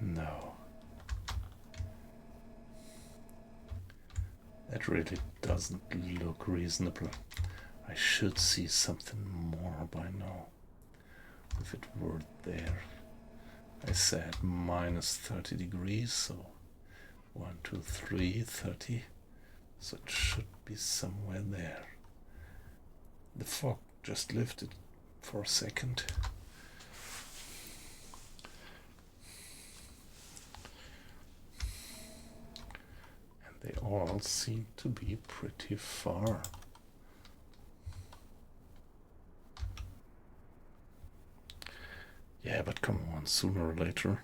No. That really doesn't look reasonable. I should see something more by now. If it were there. I said minus 30 degrees, so 1, 2, 3, 30. So it should be somewhere there. The fog just lifted for a second. And they all seem to be pretty far. Yeah, but come on, sooner or later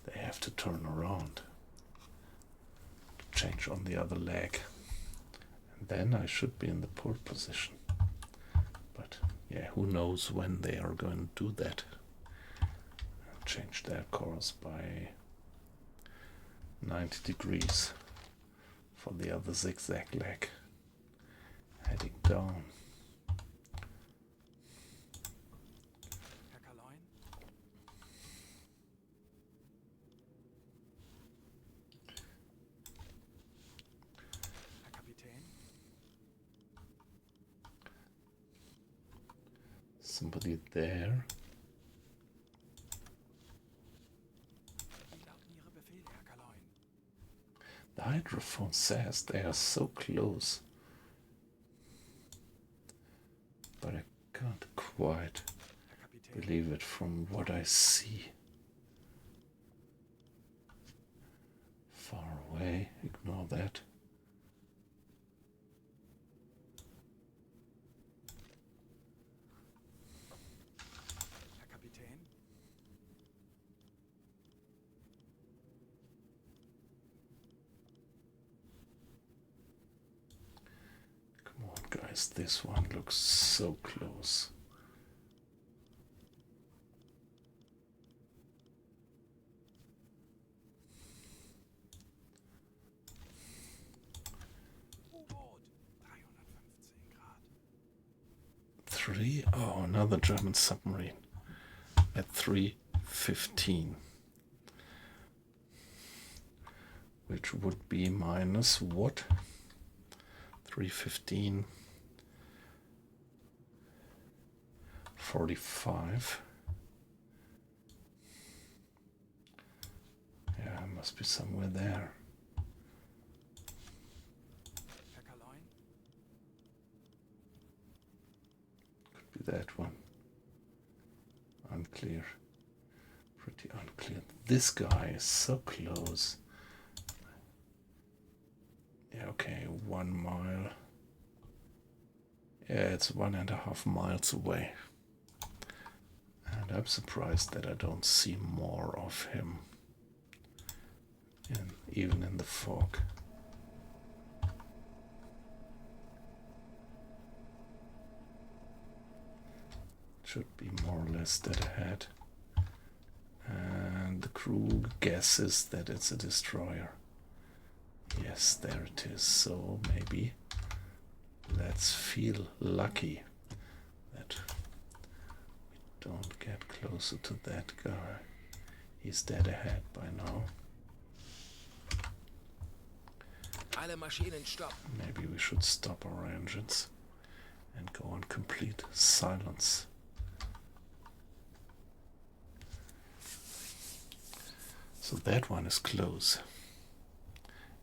they have to turn around, change on the other leg, and then I should be in the pole position. But yeah, who knows when they are going to do that. Change their course by 90 degrees for the other zigzag leg, heading down. Somebody there. The hydrophone says they are so close, but I can't quite believe it from what I see. Far away, ignore that. This one looks so close. Three? Oh, another German submarine at 3:15, which would be minus what? 3:15. 45. Yeah, it must be somewhere there. Could be that one. Unclear. Pretty unclear. This guy is so close. Yeah, okay, 1 mile. Yeah, it's 1.5 miles away. And I'm surprised that I don't see more of him, even in the fog. Should be more or less dead ahead. And the crew guesses that it's a destroyer. Yes, there it is. So maybe let's feel lucky that don't get closer to that guy. He's dead ahead by now. Alle Maschinen stopp. Maybe we should stop our engines and go on complete silence. So that one is close.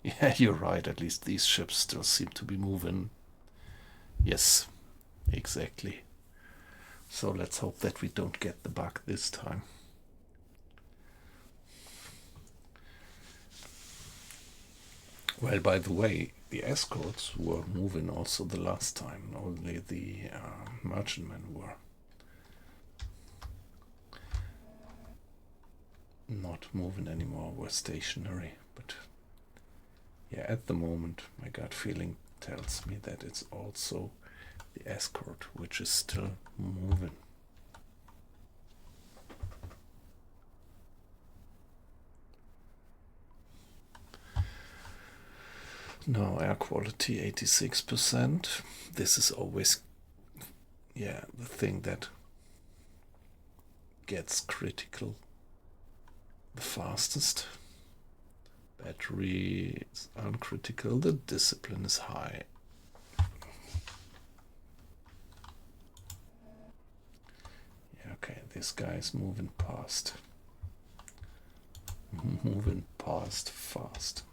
Yeah, you're right. At least these ships still seem to be moving. Yes, exactly. So let's hope that we don't get the bug this time. Well, by the way, the escorts were moving also the last time. Only the merchantmen were not moving anymore, were stationary. But yeah, at the moment, my gut feeling tells me that it's also the escort, which is still moving. Now air quality 86%. This is always, yeah, the thing that gets critical the fastest. Battery is uncritical. The discipline is high. Yeah, okay, this guy is moving past. Moving past fast.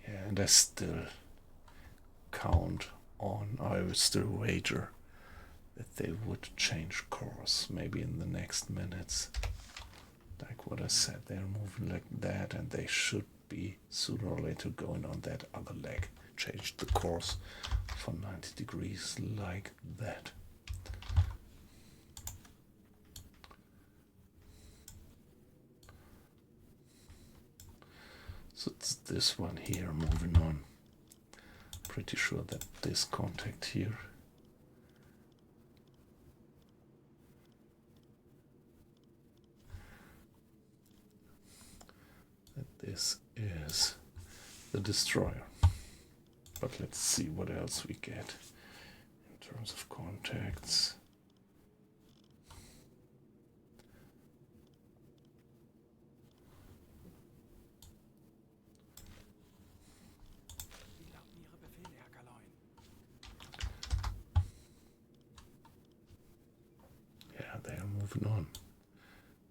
Yeah, and I still count on, I would still wager that they would change course maybe in the next minutes. Like what I said, they're moving like that, and they should be sooner or later going on that other leg. Change the course for 90 degrees like that. So it's this one here moving on. Pretty sure that this contact here this is the destroyer. But let's see what else we get in terms of contacts. Yeah, they are moving on.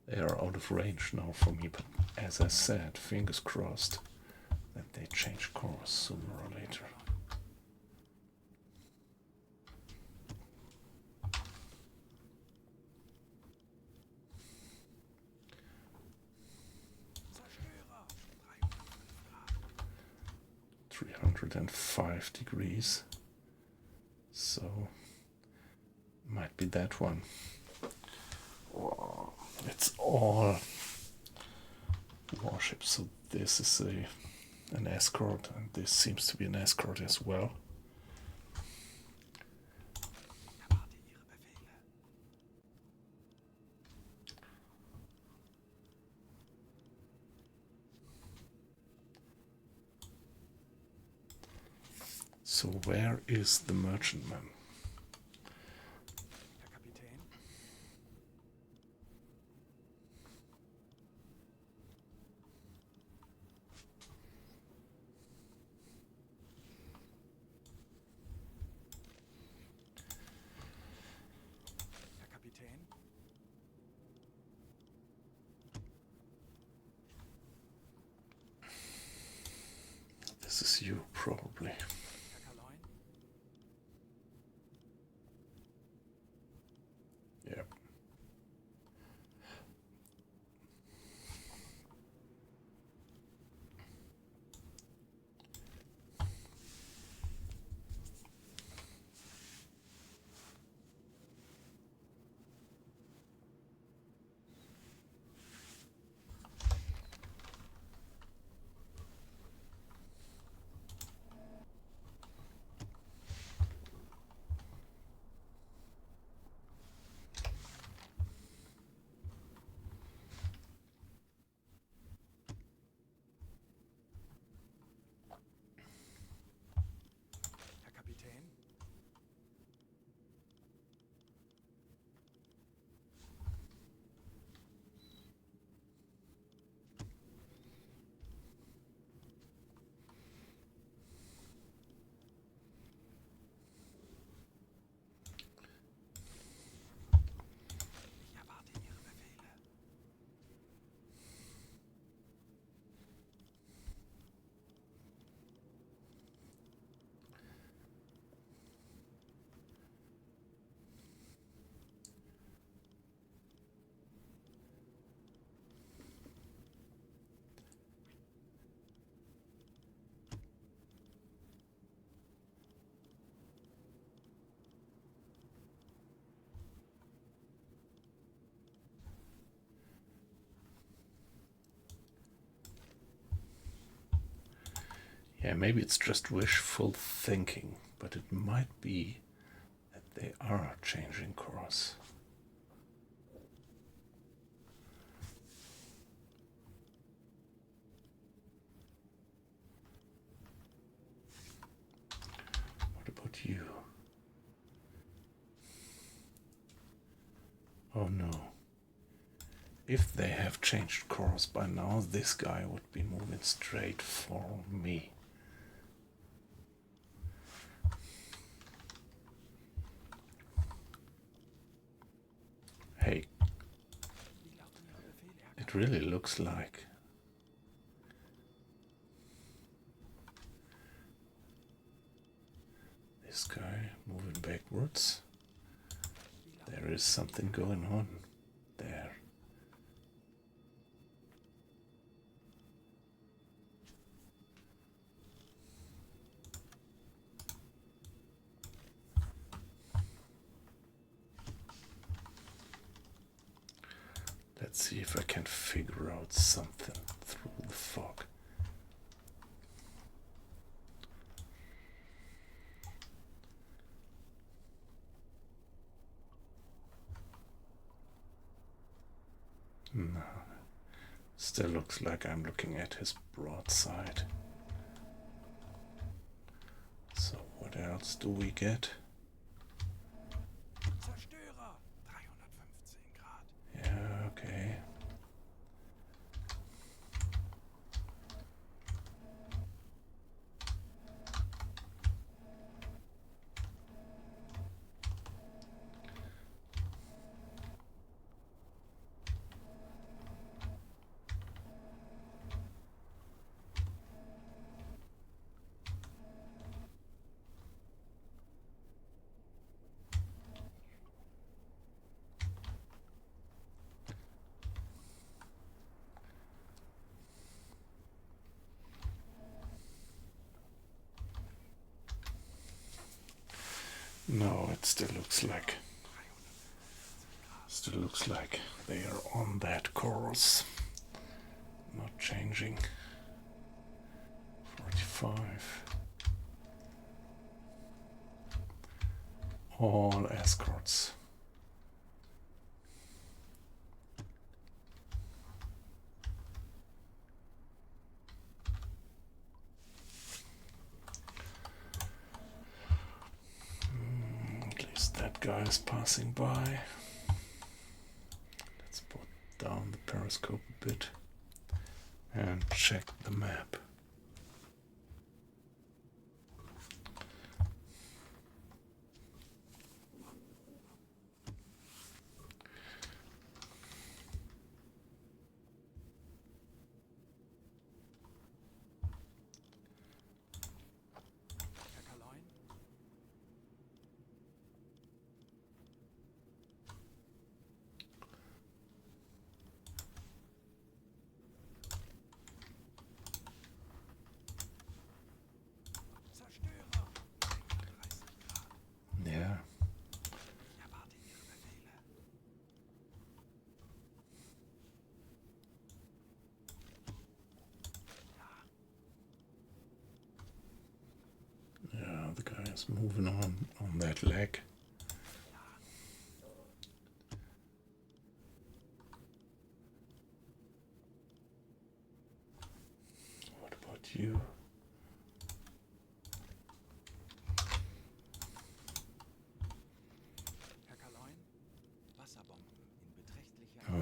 They are out of range now for me, but as I said, fingers crossed that they change course sooner or later. .305 so might be that one. Wow. It's all warships, so this is an escort, and this seems to be an escort as well. So where is the merchantman? This is you, probably. Yep. Yeah, maybe it's just wishful thinking, but it might be that they are changing course. What about you? Oh no. If they have changed course by now, this guy would be moving straight for me. Hey, it really looks like this guy moving backwards. There is something going on there. Let's see if I can figure out something through the fog. No, still looks like I'm looking at his broadside. So what else do we get? Zerstörer! 315 Grad. Yeah, okay. No, it still looks like they are on that course, not changing. 45. All escorts. At least that guy is passing by. Let's put down the periscope a bit and check the map. Yeah. Yeah, the guy is moving on that leg. What about you?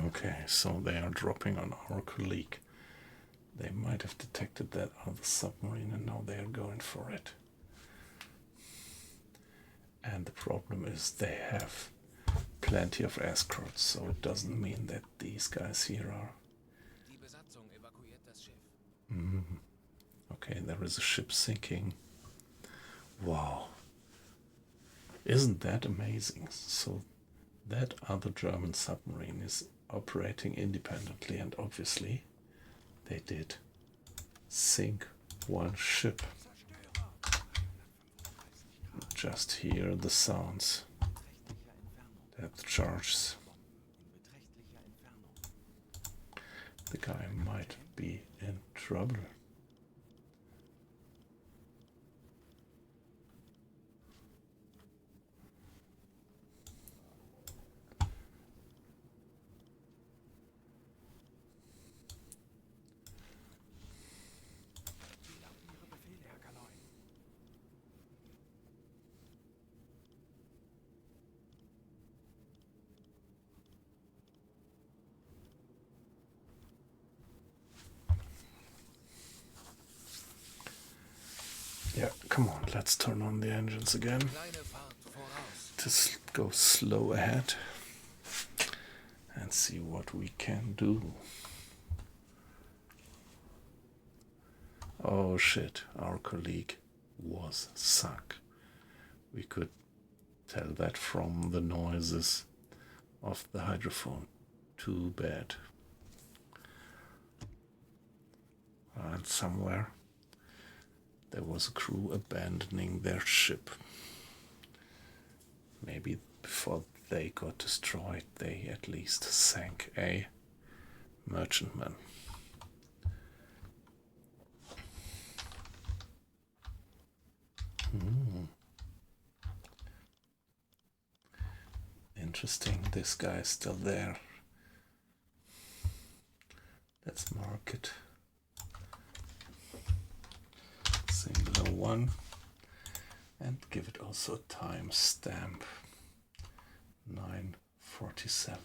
Okay, so they are dropping on our colleague. They might have detected that other submarine and now they are going for it. And the problem is they have plenty of escorts, so it doesn't mean that these guys here are... Die Besatzung evakuiert das Schiff. Okay, there is a ship sinking. Wow. Isn't that amazing? So that other German submarine is operating independently, and obviously they did sink one ship. Just hear the sounds. That charges. The guy might be in trouble. Come on, let's turn on the engines again. Kleine Fahrt voraus. Just go slow ahead and see what we can do. Oh shit, our colleague was sunk. We could tell that from the noises of the hydrophone. Too bad. And somewhere there was a crew abandoning their ship. Maybe before they got destroyed, they at least sank a merchantman. Interesting, this guy is still there. Let's mark it. Singular 1 and give it also a time stamp. 9:47.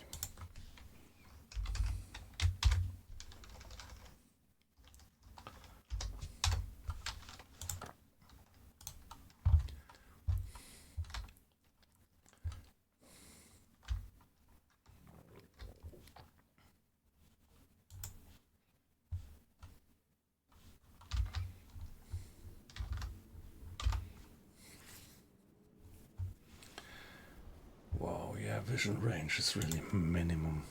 Wow, yeah, vision range is really minimum.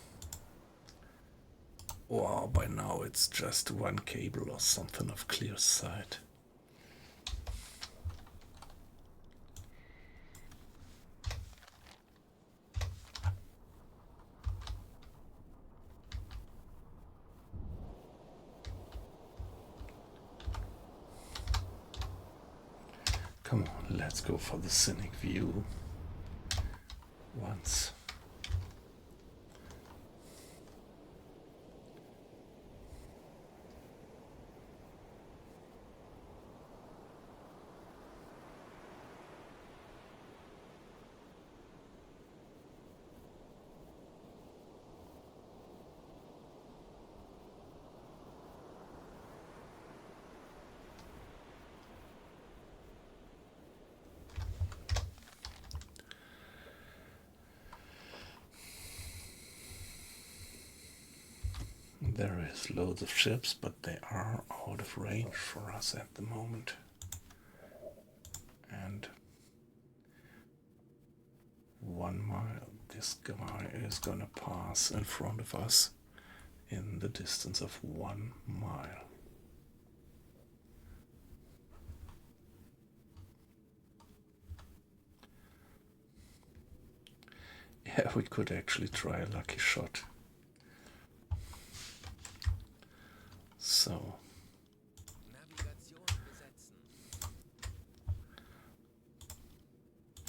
Wow, by now it's just one cable or something of clear sight. Come on, let's go for the scenic view once. There is loads of ships, but they are out of range for us at the moment. And 1 mile, this guy is gonna pass in front of us in the distance of 1 mile. Yeah, we could actually try a lucky shot. So, Navigation besetzen.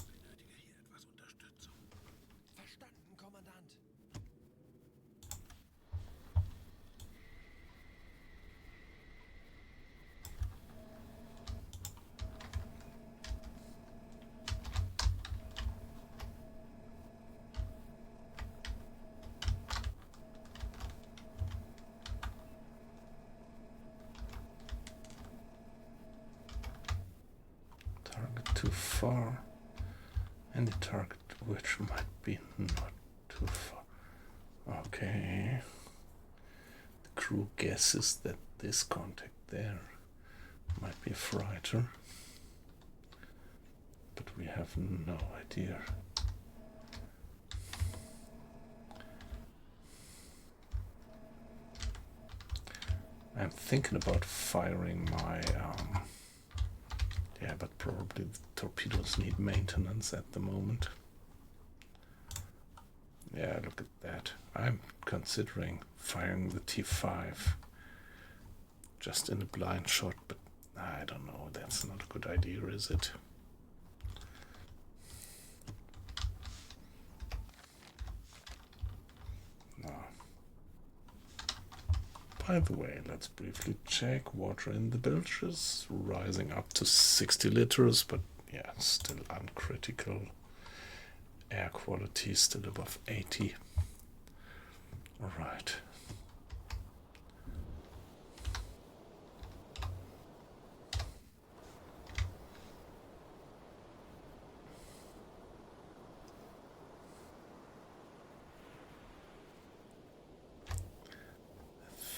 Benötige hier etwas Unterstützung. Verstanden, Kommandant. target too far, and the target which might be not too far. Okay. The crew guesses that this contact there might be a freighter, but we have no idea. I'm thinking about firing my yeah, but probably the torpedoes need maintenance at the moment. Yeah, look at that. I'm considering firing the T5 just in a blind shot, but I don't know, that's not a good idea, is it? No. By the way, let's briefly check. Water in the bilges rising up to 60 liters, but yeah, still uncritical. Air quality still above 80. All right.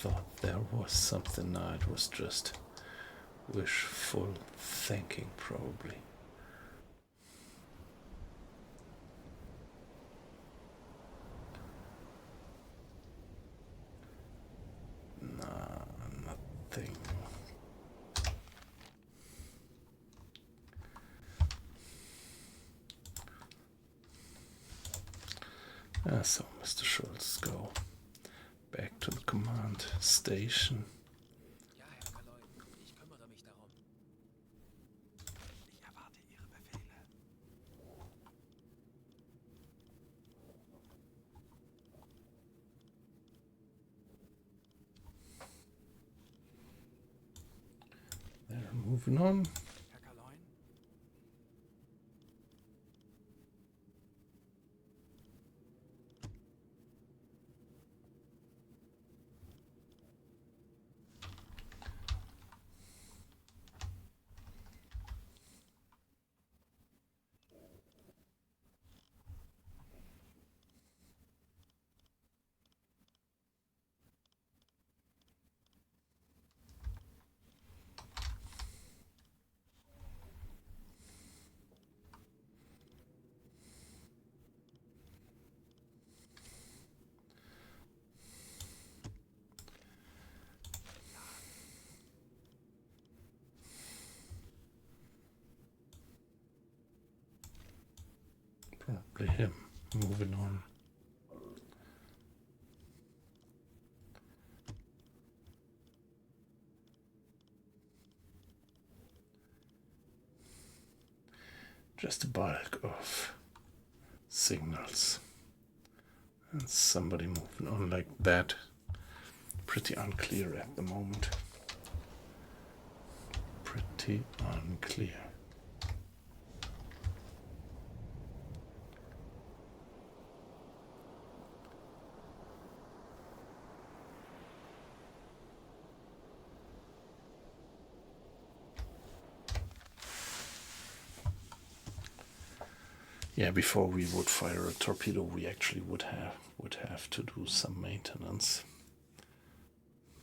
thought there was something. Now it was just wishful thinking, probably. Nah, nothing. So, Mr. Schultz, go back to the command station. Ja, Herr Kaloy, ich kümmere mich darum. Ich erwarte Ihre Befehle. They're moving on. Herr Kaloy? Probably him. Moving on. Just a bulk of signals. And somebody moving on like that. Pretty unclear at the moment. Pretty unclear. Yeah, before we would fire a torpedo, we actually would have to do some maintenance.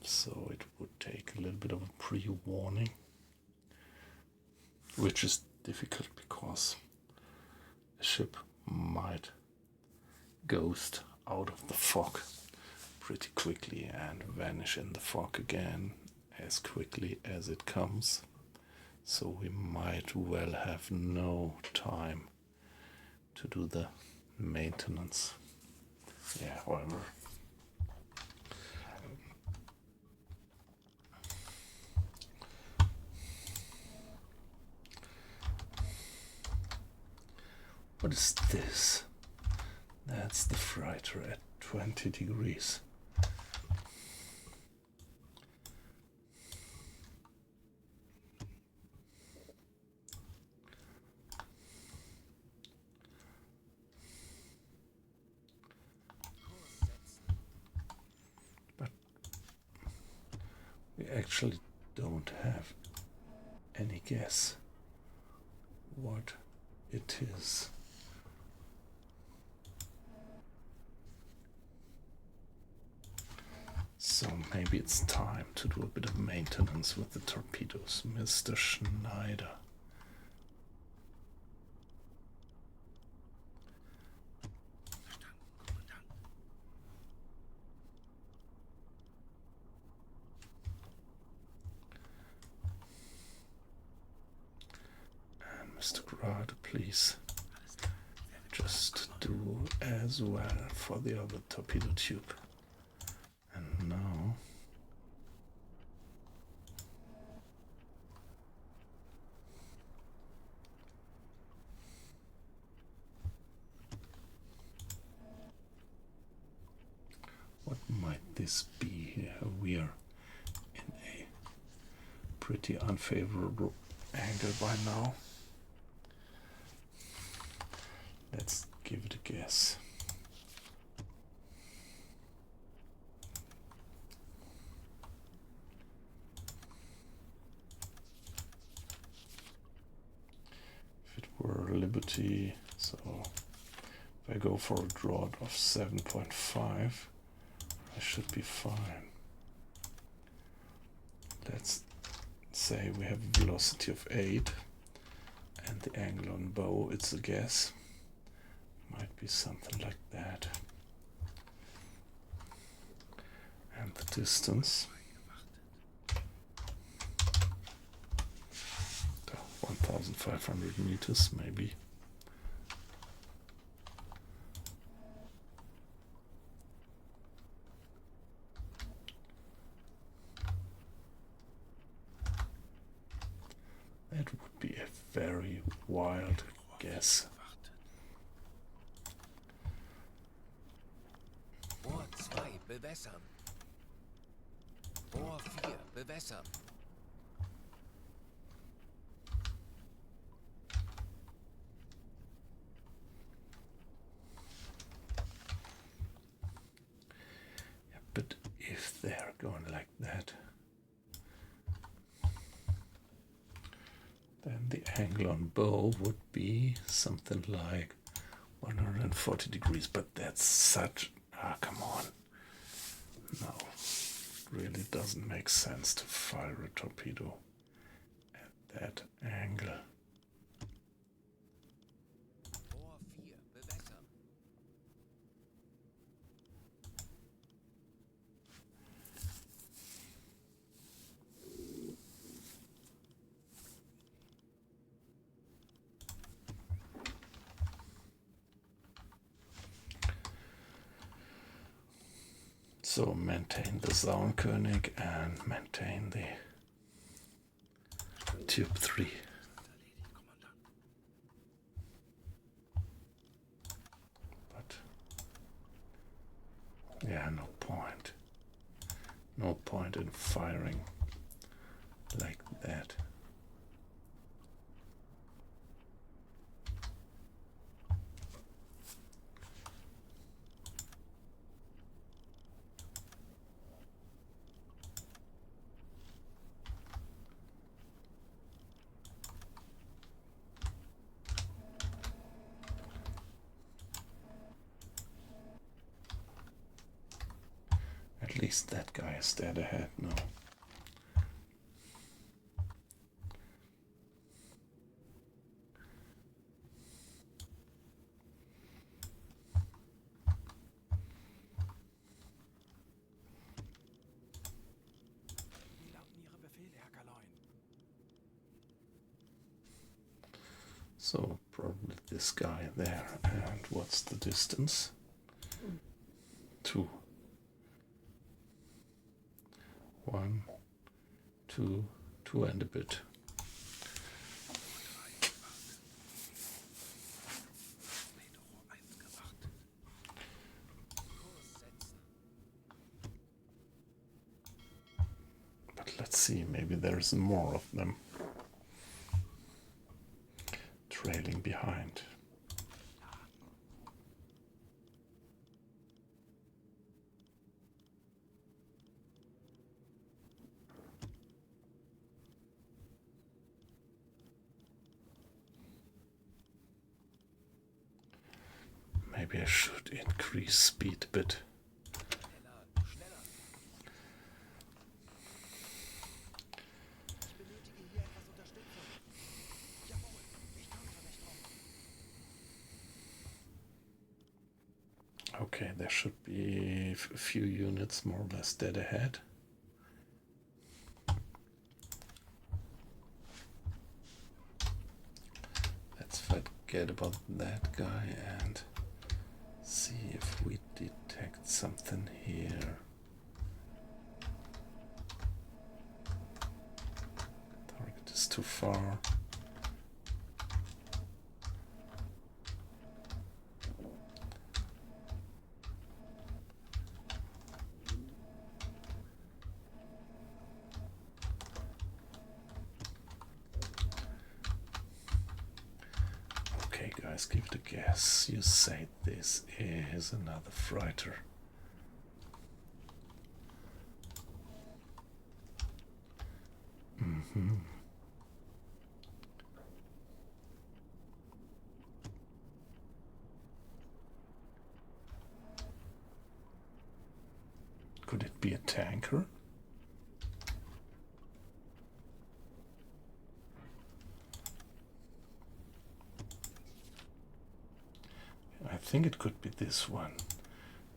So it would take a little bit of a pre-warning, which is difficult because a ship might ghost out of the fog pretty quickly and vanish in the fog again as quickly as it comes. So we might well have no time to do the maintenance. Yeah, however. What is this? That's the freighter at 20 degrees. But we actually don't have any guess what it is. So maybe it's time to do a bit of maintenance with the torpedoes, Mr. Schneider. And Mr. Grade, please just do as well for the other torpedo tube. And now what might this be here? We are in a pretty unfavorable angle by now. Let's give it a guess. If it were Liberty, so if I go for a draught of 7.5, I should be fine. Let's say we have a velocity of 8 and the angle on bow, it's a guess. Might be something like that. And the distance. 1,500 meters, maybe. That would be a very wild guess. Bohr 2 bewässern. Bohr 4 bewässern. Yeah, but if they're going like that, then the angle on bow would be something like 140 degrees, but that's such... come on. No, it really doesn't make sense to fire a torpedo at that angle. Bohr 4 bewässern. So maintain the Zaunkönig and maintain the Tube 3. But yeah, no point. No point in firing like that. At least that guy is dead ahead now. Wie lauten Ihre Befehle, Herr Kaloin? So probably this guy there. And what's the distance? 2. 1, 2, 2 and a bit. But let's see, maybe there's more of them trailing behind. Maybe I should increase speed a bit. Schneller, schneller. Ich benötige hier etwas Unterstützung. Jawohl, ich kümmere mich drum. Okay, there should be a few units more or less dead ahead. Let's forget about that guy and see if we detect something here. Target is too far. Okay, guys, give it a guess. You say this is another freighter. Could it be a tanker? think it could be this one.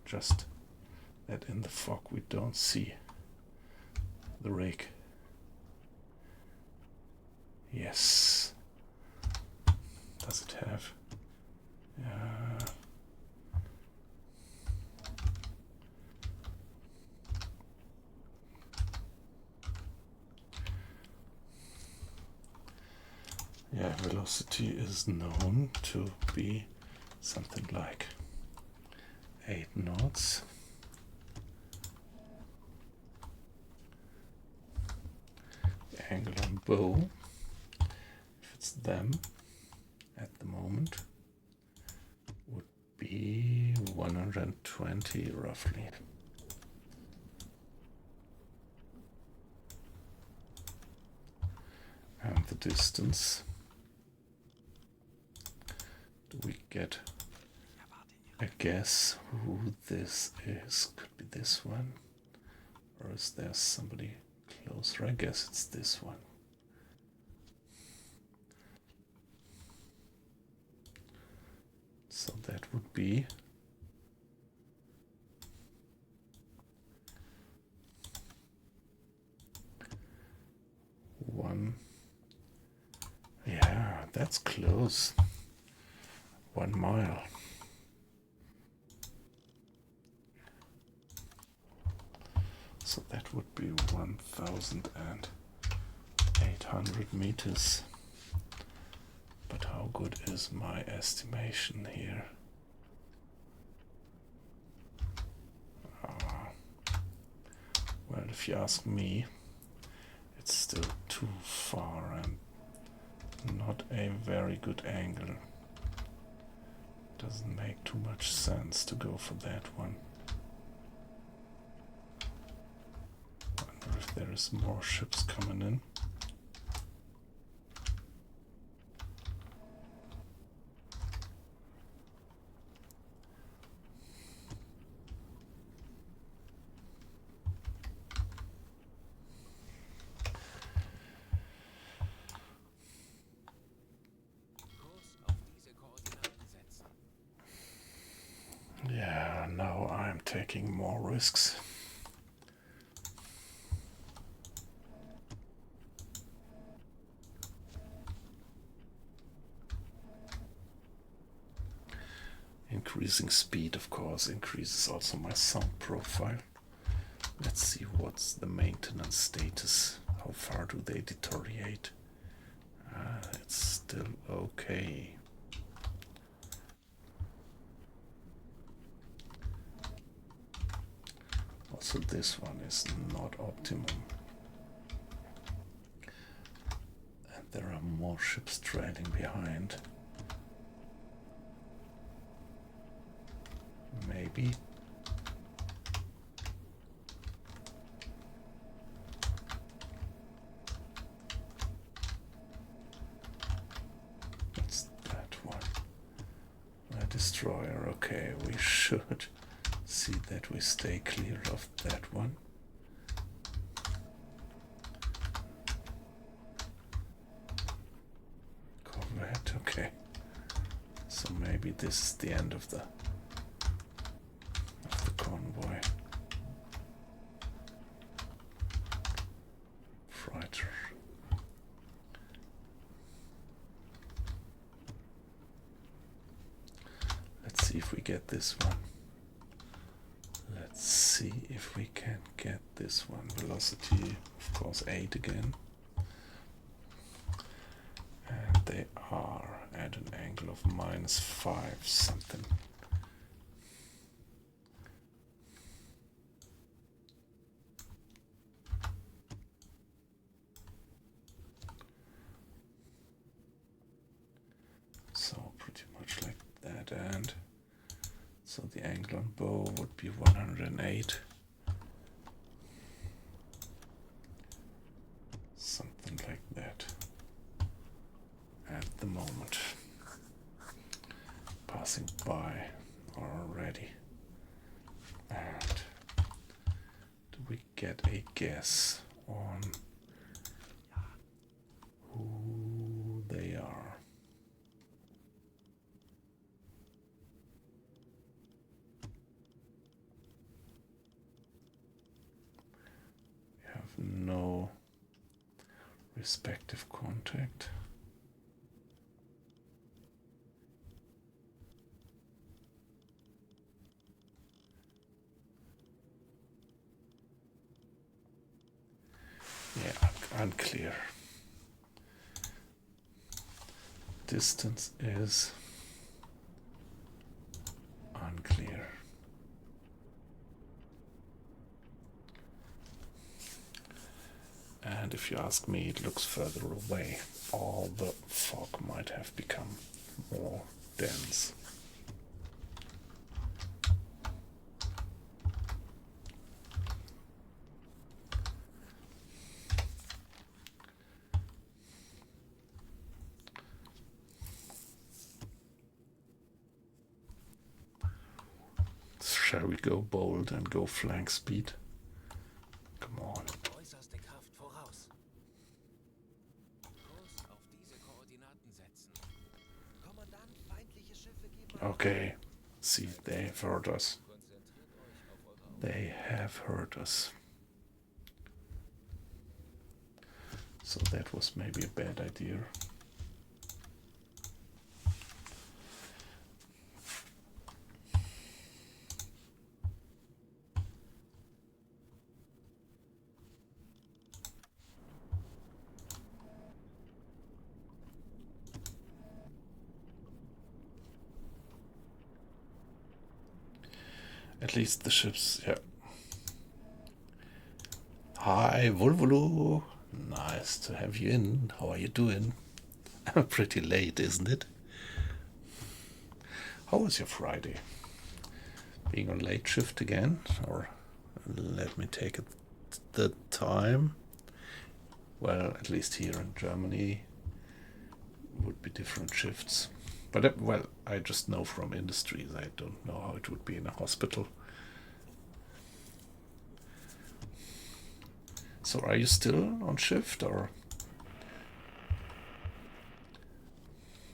Just that in the fog we don't see the rig. Yes. Does it have? Yeah, velocity is known to be something like 8 knots. The angle on bow, if it's them at the moment, would be 120 roughly. And the distance, do we get a guess who this is? Could be this one, or is there somebody closer? I guess it's this one. So that would be one. Yeah, that's close. 1 mile. So that would be 1,800 meters. But how good is my estimation here? Well, if you ask me, it's still too far and not a very good angle. Doesn't make too much sense to go for that one. Wonder if there is more ships coming in. Kurs auf diese Koordinaten setzen. Yeah, now I'm taking more risks. Increasing speed, of course, increases also my sound profile. Let's see what's the maintenance status. How far do they deteriorate? It's still okay. Also, this one is not optimum. And there are more ships trailing behind. Maybe. What's that one? A destroyer. Okay, we should see that we stay clear of that one. Corvette. Okay. So maybe this is the end of the convoy. Freighter. Let's see if we get this one. Let's see if we can get this one. Velocity, of course, 8 again. And they are at an angle of -5 something. So pretty much like that, and so the angle on bow would be 108. Something like that at the moment. Passing by already. And do we get a guess on who they are? no respective contact. Yeah, unclear. Distance is unclear. And if you ask me, it looks further away. All the fog might have become more dense. Shall we go bold and go flank speed? Come on. Äußerste Kraft voraus. Kurs auf diese Koordinaten setzen. Kommandant, feindliche Schiffe geben Okay. See, they have heard us. Konzentriert euch auf eure They have heard us. So that was maybe a bad idea. At least the ships, yeah. Hi, Volvolo. Nice to have you in. How are you doing? Pretty late, isn't it? How was your Friday? Being on late shift again? Or let me take it the time? Well, at least here in Germany would be different shifts. But, well, I just know from industries. I don't know how it would be in a hospital. So are you still on shift, or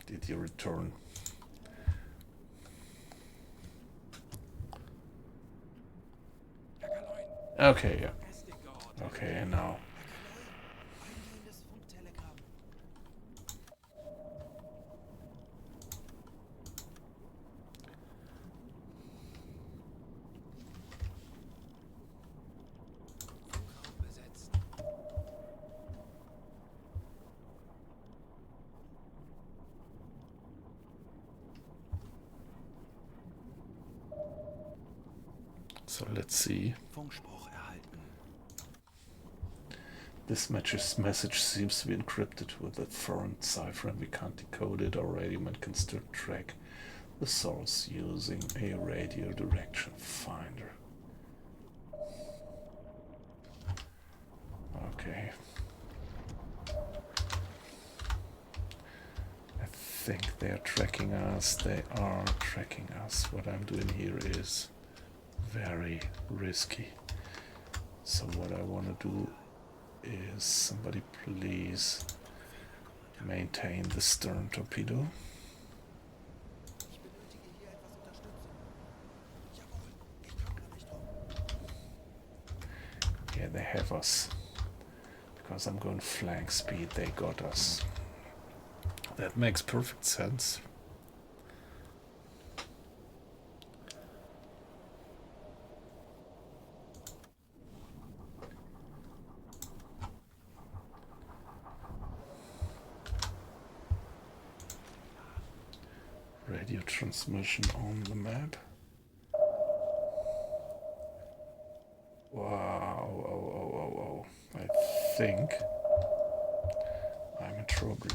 did you return? Okay, yeah. Okay, now. eingehendes Funktelegramm. Funkraum besetzen. So let's see. Funkspruch erhalten. This message seems to be encrypted with a foreign cipher, and we can't decode it. Our radio man can still track the source using a radio direction finder. Okay. I think they are tracking us. They are tracking us. What I'm doing here is very risky. So what I want to do is, somebody please maintain the stern torpedo. Ich benötige hier etwas Unterstützung. Jawohl, ich kümmere mich drum. Yeah, they have us. Because I'm going flank speed, they got us. That makes perfect sense. Radio transmission on the map. Wow, oh. I think I'm in trouble.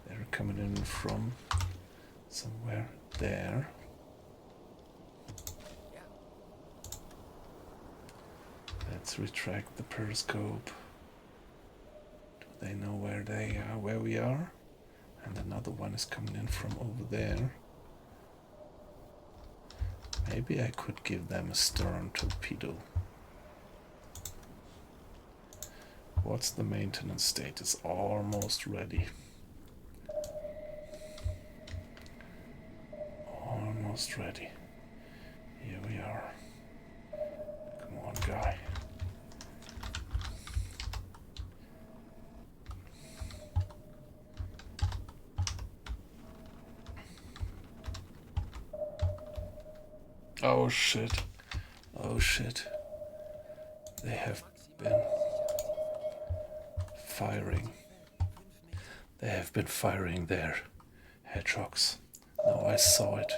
They're coming in from somewhere there. Ja, Let's retract the periscope. Do they know where they are, where we are? And another one is coming in from over there. Maybe I could give them a stern torpedo. What's the maintenance status? Almost ready. Almost ready. Here we are. Come on, guy. Oh shit. Oh shit. They have been firing. They have been firing their hedgehogs. Now I saw it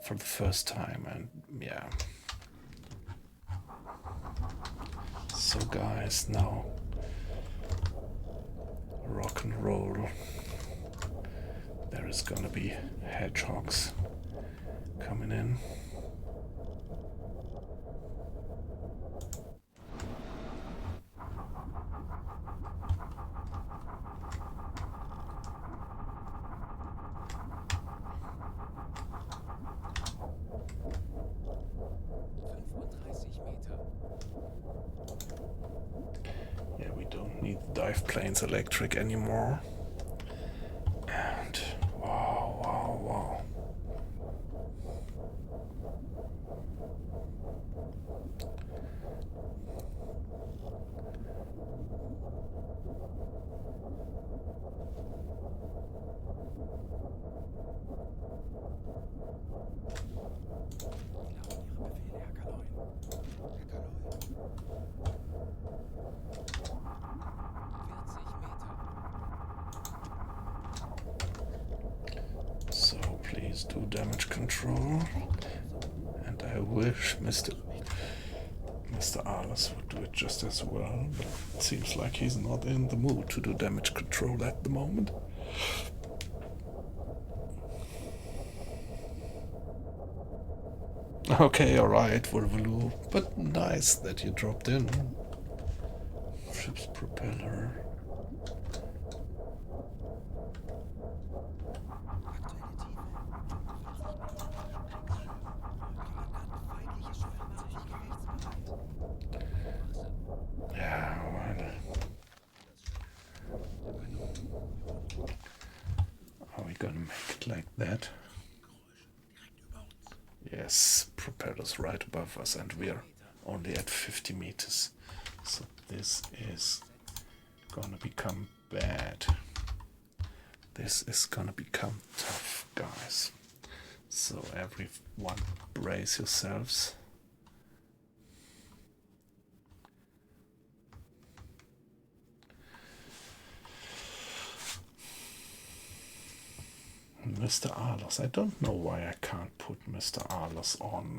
for the first time, and yeah. So guys, now rock and roll. There is gonna be hedgehogs coming in. Yeah, we don't need dive planes electric anymore. And wow, wow, wow. So please do damage control. And I wish Mr. Alice would do it just as well, but it seems like he's not in the mood to do damage control at the moment. Okay, alright, Volvolu, but nice that you dropped in. Ship's propeller. Yeah, well. Are we gonna make it like that? Yes, propellers right above us, and we are only at 50 meters. So this is gonna become bad. This is gonna become tough, guys. So everyone brace yourselves. Mr. Arlos. I don't know why I can't put Mr. Arlos on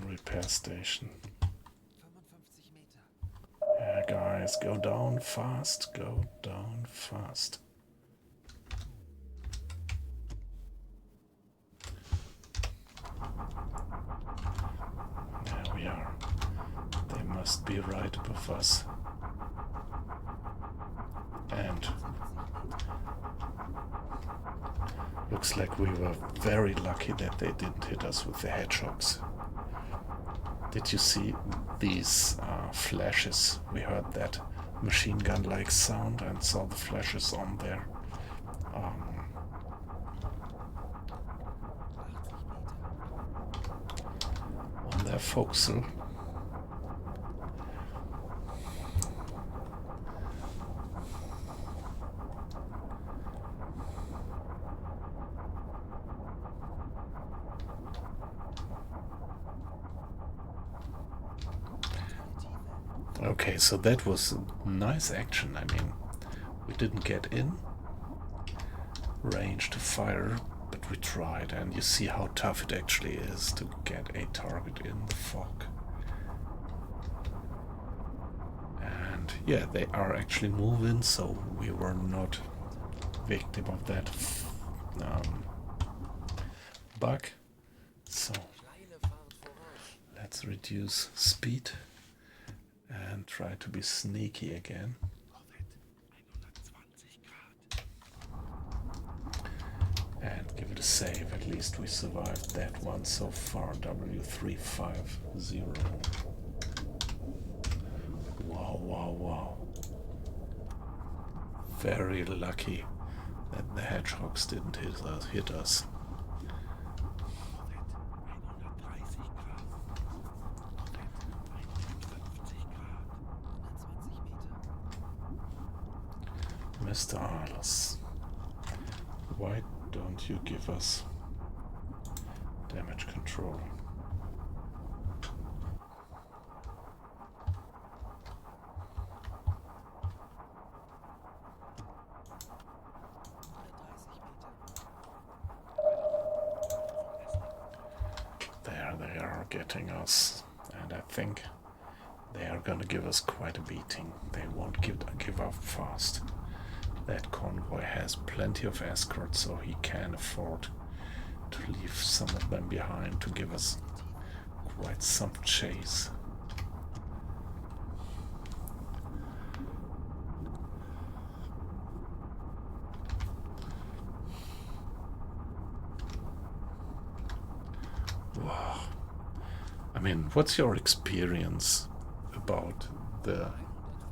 repair station. Yeah, guys, go down fast. Go down fast. There we are. They must be right above us. And looks like we were very lucky that they didn't hit us with the hedgehogs. Did you see these flashes? We heard that machine gun-like sound and saw the flashes on their forecastle. Okay, so that was nice action. I mean, we didn't get in range to fire, but we tried, and you see how tough it actually is to get a target in the fog. And yeah, they are actually moving, so we were not victim of that bug. So let's reduce speed and try to be sneaky again. And give it a save. At least we survived that one so far. W350. Wow, wow, wow. Very lucky that the hedgehogs didn't hit us. Mr. Arlos, why don't you give us damage control. There they are getting us, and I think they are gonna give us quite a beating. They won't give up fast. That convoy has plenty of escorts, so he can afford to leave some of them behind to give us quite some chase. Wow. I mean, what's your experience about the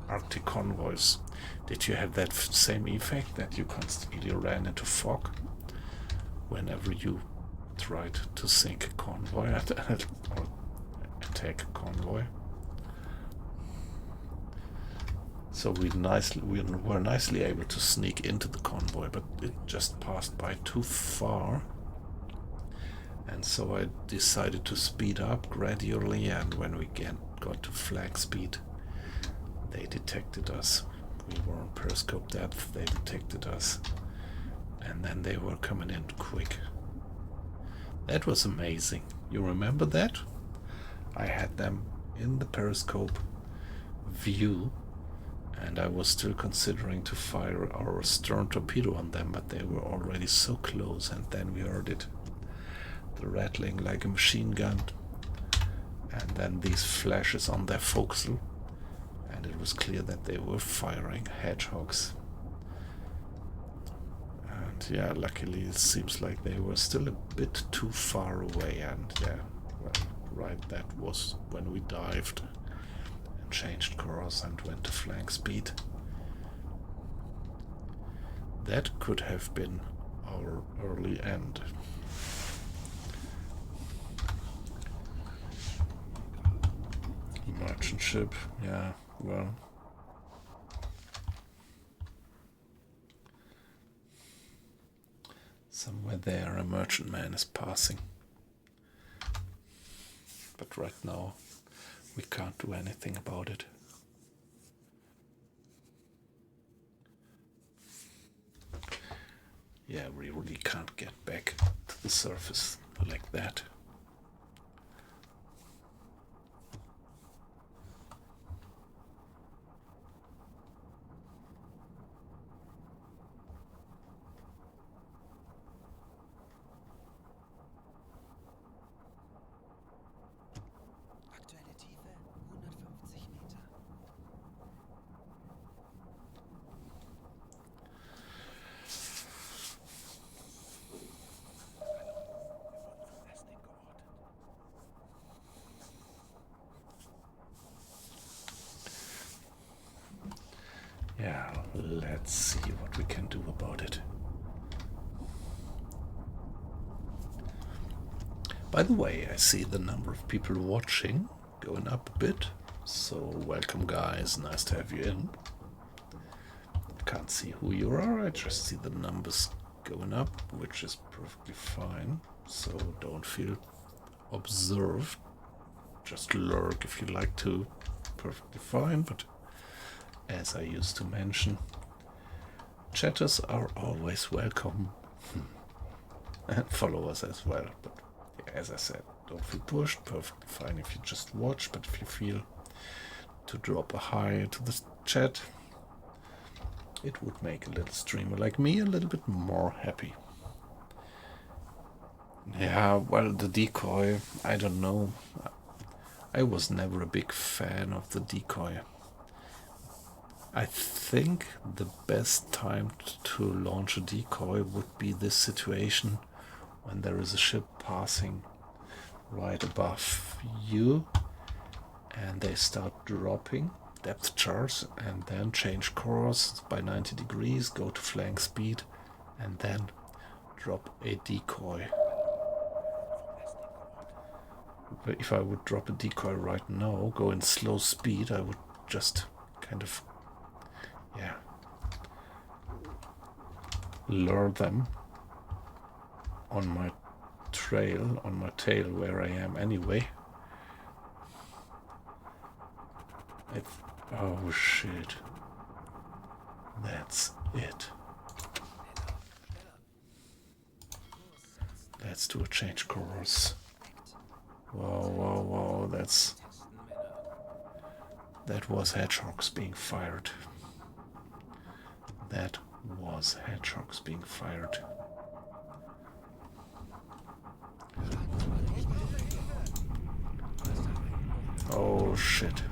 Arctic convoys? Did you have that same effect, that you constantly ran into fog whenever you tried to sink a convoy or attack a convoy? So we were nicely able to sneak into the convoy, but it just passed by too far. And so I decided to speed up gradually, and when we got to flag speed, they detected us. We were on periscope depth, they detected us, and then they were coming in quick. That was amazing. You remember that? I had them in the periscope view, and I was still considering to fire our stern torpedo on them, but they were already so close, and then we heard it. The rattling like a machine gun, and then these flashes on their forecastle, and it was clear that they were firing hedgehogs. And yeah, luckily it seems like they were still a bit too far away, and yeah, well, right, that was when we dived and changed course and went to flank speed. That could have been our early end. Merchant ship, yeah, well. Somewhere there a merchantman is passing. But right now we can't do anything about it. Yeah, we really can't get back to the surface like that. Aktuelle Tiefe 150 Meter. Yeah, let's see what we can do about it. By the way, I see the number of people watching going up a bit. So welcome guys, nice to have you in. Can't see who you are, I just see the numbers going up, which is perfectly fine. So don't feel observed. Just lurk if you like to. Perfectly fine, but as I used to mention, chatters are always welcome. And followers as well. But as I said, don't feel pushed. Perfectly fine if you just watch, but if you feel to drop a hi to the chat, it would make a little streamer like me a little bit more happy. Yeah, well, the decoy, I don't know. I was never a big fan of the decoy. I think the best time to launch a decoy would be this situation when there is a ship passing right above you and they start dropping depth charts and then change course by 90 degrees, go to flank speed and then drop a decoy. But if I would drop a decoy right now, go in slow speed, I would just kind of, yeah, lure them on my trail, on my tail where I am anyway. Oh shit. That's it. Let's do a change course. Whoa, whoa, whoa, that was hedgehogs being fired. That was hedgehogs being fired. Oh shit.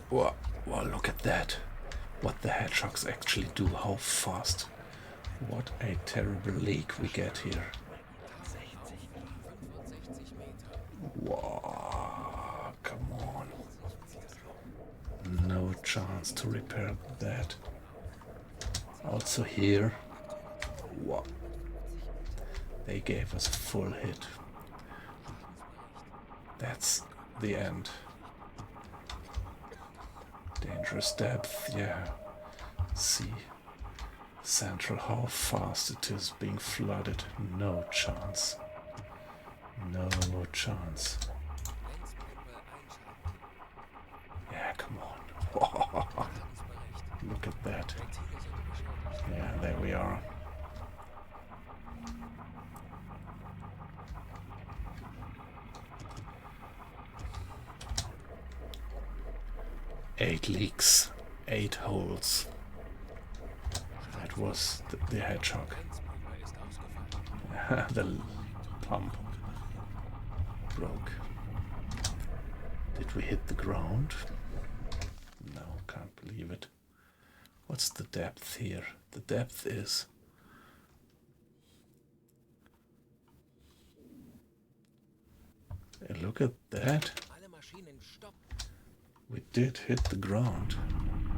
Whoa, whoa, look at that. What the hedgehogs actually do, how fast. What a terrible leak we get here. Wow, come on. No chance to repair that. Also here. Wow. They gave us a full hit. That's the end. Dangerous depth, yeah. See. Central, how fast it is being flooded. No chance. No chance. Yeah, come on. Look at that. Yeah, there we are. Eight leaks, 8 holes. That was the hedgehog. The pump broke. Did we hit the ground? No, can't believe it. What's the depth here? The depth is... Look at that. We did hit the ground.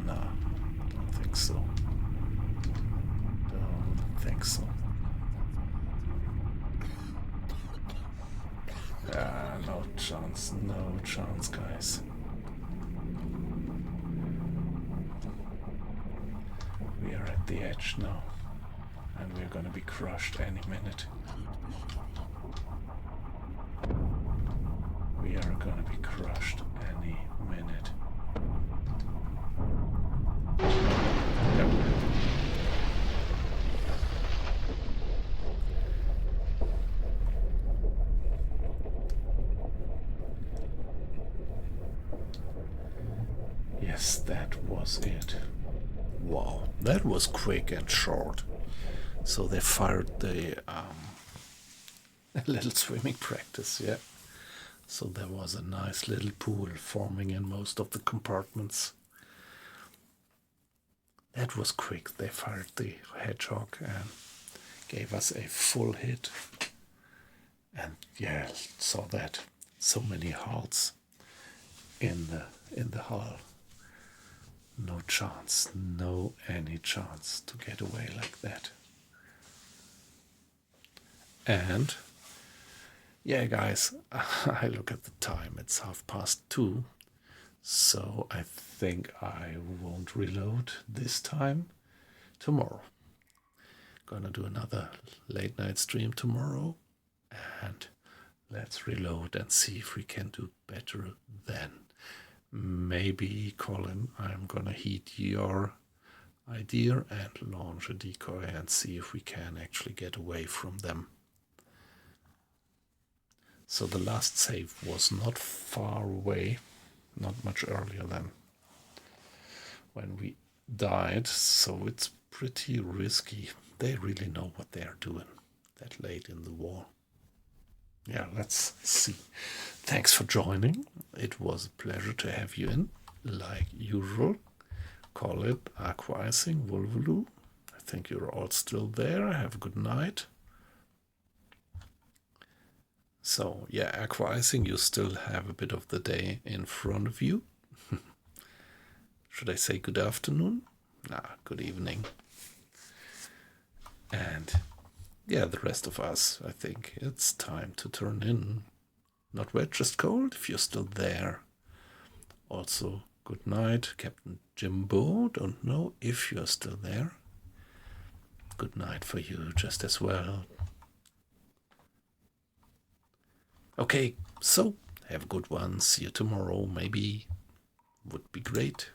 No, don't think so. Don't think so. Ah, no chance, guys. We are at the edge now, and we're gonna be crushed any minute. We are gonna be crushed any minute. Yep. Yes, that was it. Wow, that was quick and short. So they fired the a little swimming practice, yeah. So there was a nice little pool forming in most of the compartments. That was quick. They fired the hedgehog and gave us a full hit. And yeah, saw that. So many hearts in the hull. No chance, no any chance to get away like that. And yeah, guys, I look at the time, it's 2:30, so I think I won't reload this time. Tomorrow. Gonna do another late night stream tomorrow, and let's reload and see if we can do better then. Maybe, Colin, I'm gonna heed your idea and launch a decoy and see if we can actually get away from them. So the last save was not far away, not much earlier than when we died, so it's pretty risky. They really know what they're doing that late in the war. Yeah, let's see. Thanks for joining. It was a pleasure to have you in, like usual. Call it Aqua Icing, Volvolu. I think you're all still there. Have a good night. So, yeah, Aqua Icing, you still have a bit of the day in front of you. Should I say good afternoon? Nah, good evening. And yeah, the rest of us, I think it's time to turn in. Not wet, just cold, if you're still there. Also, good night, Captain Jimbo. Don't know if you're still there. good night for you just as well. Okay, so have a good one. See you tomorrow, maybe. Would be great.